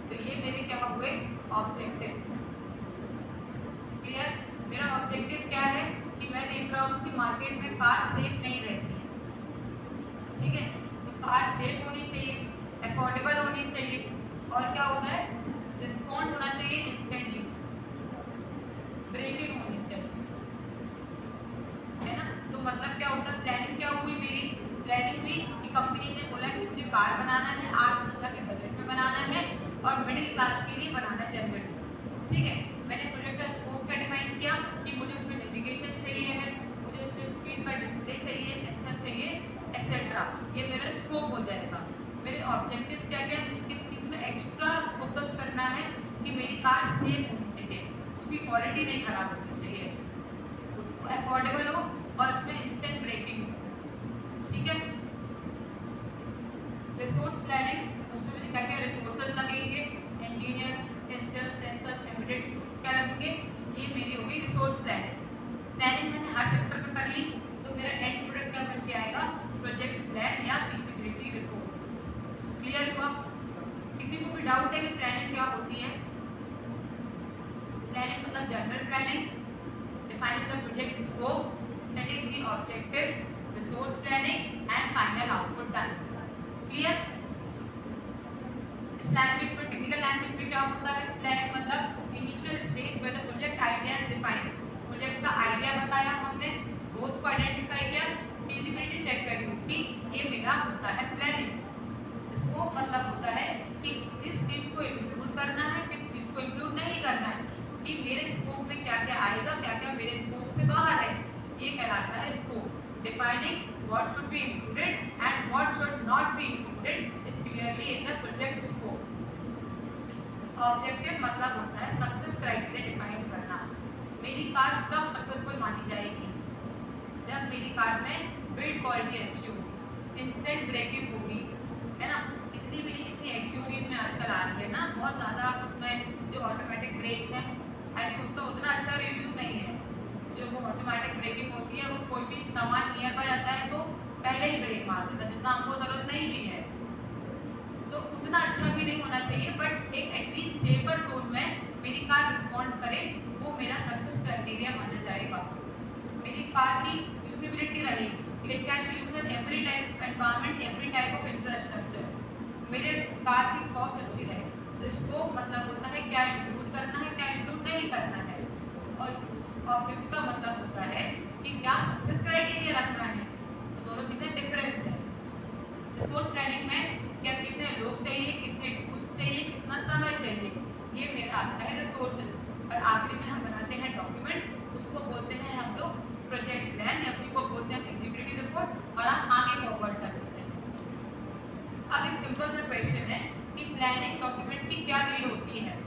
तो ये मेरे क्या हुए? ऑब्जेक्टिव्स। क्लियर? मेरा ऑब्जेक्टिव क्या है कि मैं देख रहा हूँ कि मार्केट में कार सेफ नहीं रहती है। ठीक है, तो कार सेफ होनी चाहिए, अफोर्डेबल होनी चाहिए, और क्या होता है, रिस्पॉन्ड होना चाहिए इंस्टेंटली, ब्रेकिंग होनी चाहिए, है ना। तो मतलब क्या होता है, प्लानिंग क्या हुई मेरी, प्लानिंग हुई कि कंपनी ने बोला कि मुझे कार बनाना है 8 के बजट में बनाना है और मिडिल क्लास के लिए बनाना है जनरल, ठीक है। मैंने प्रोजेक्ट का स्कोप क्या डिफाइन किया कि मुझे उसमें नेविगेशन चाहिए है, मुझे उसमें स्क्रीन पर डिस्प्ले चाहिए, सेंसर चाहिए, एक्सेट्रा। ये मेरा स्कोप हो जाएगा। मेरे ऑब्जेक्टिव्स क्या क्या, मुझे किस चीज़ में एक्स्ट्रा फोकस करना है कि मेरी कार सेफ होनी चाहिए, उसकी क्वालिटी नहीं खराब होनी चाहिए, उसको अफोर्डेबल हो और उसमें इंस्टेंट ब्रेकिंग हो, ठीक है। रिसोर्स प्लानिंग, उसमें मुझे क्या क्या रिसोर्सेज लगेंगे, engineer, tester, sensor, embedded tools क्या लगेंगे, ये मेरी होगी रिसोर्स प्लानिंग। प्लानिंग मैंने हर सेक्टर पे कर ली, तो मेरा एंड प्रोडक्ट क्या बन के आएगा, प्रोजेक्ट प्लान या फीजिबिलिटी रिपोर्ट। क्लियर हुआ? किसी को भी डाउट है कि प्लानिंग क्या होती है? प्लानिंग मतलब general planning, defining the project scope, setting the objectives, resource planning and final output done. Clear? इस लैंग्वेज में, टेक्निकल लैंग्वेज में क्या होता है, प्लानिंग मतलब initial stage when the project idea is defined, project का आइडिया बताया हमने, गोल्स को आइडेंटिफाई किया, फीजिबिलिटी चेक करी उसकी, ये मेरा होता है प्लानिंग। स्कोप मतलब होता है कि किस चीज़ को इंक्लूड करना है, किस चीज़ को इंक्लूड नहीं करना है, कि मेरे स्कोप में क्या क्या आएगा, क्या क्या मेरे स्कोप से बाहर है, ये कहलाता है scope. Defining what should be included and what should not be included is clearly in the project scope. Objective मतलब होता है सक्सेस क्राइटेरिया डिफाइन करना। मेरी कार कब सक्सेसफुल मानी जाएगी, जब मेरी कार में बिल्ड क्वालिटी अच्छी होगी, इंस्टेंट ब्रेकिंग होगी, है ना। इतनी एक्सयूवीज में आजकल आ रही है ना, बहुत ज़्यादा उसमें जो ऑटोमेटिक ब्रेक्स हैं, आई थिंक उसका उतना अच्छा रिव्यू नहीं है। जो वो ऑटोमेटिक ब्रेकिंग होती है, वो कोई भी सामान नियर बाय आता है तो पहले ही ब्रेक मार देता है, जितना हमको ज़रूरत नहीं भी है, तो उतना अच्छा भी नहीं होना चाहिए, बट एक एटलीस्ट सेफर जोन में मेरी कार रिस्पॉन्ड करे, वो मेरा सक्सेस क्राइटेरिया माना जाएगा। मेरी कार की यूजेबिलिटी रहेगी, it can be used in every type environment, every type of infrastructure, मेरे कार की कॉस्ट अच्छी रहे। तो इसको मतलब होता है क्या इंक्लूड करना है, क्या इंक्लूड नहीं करना है, और ऑब्जेक्टिव का मतलब होता है कि क्या सक्सेस क्राइटेरिया रखना है, तो दोनों चीज़ें डिफरेंस है। रिसोर्स प्लानिंग में क्या कितने लोग चाहिए, कितने टूल्स चाहिए, कितना समय चाहिए, ये मेरा आता है रिसोर्सेज। और आखिरी में हम बनाते हैं डॉक्यूमेंट, उसको बोलते हैं हम लोग प्रोजेक्ट प्लान, या उसी को बोलते हैं फीजिबिलिटी रिपोर्ट, और हम आगे फॉरवर्ड कर देते हैं। अब एक सिंपल सा क्वेश्चन है कि प्लानिंग डॉक्यूमेंट की क्या नीड होती है।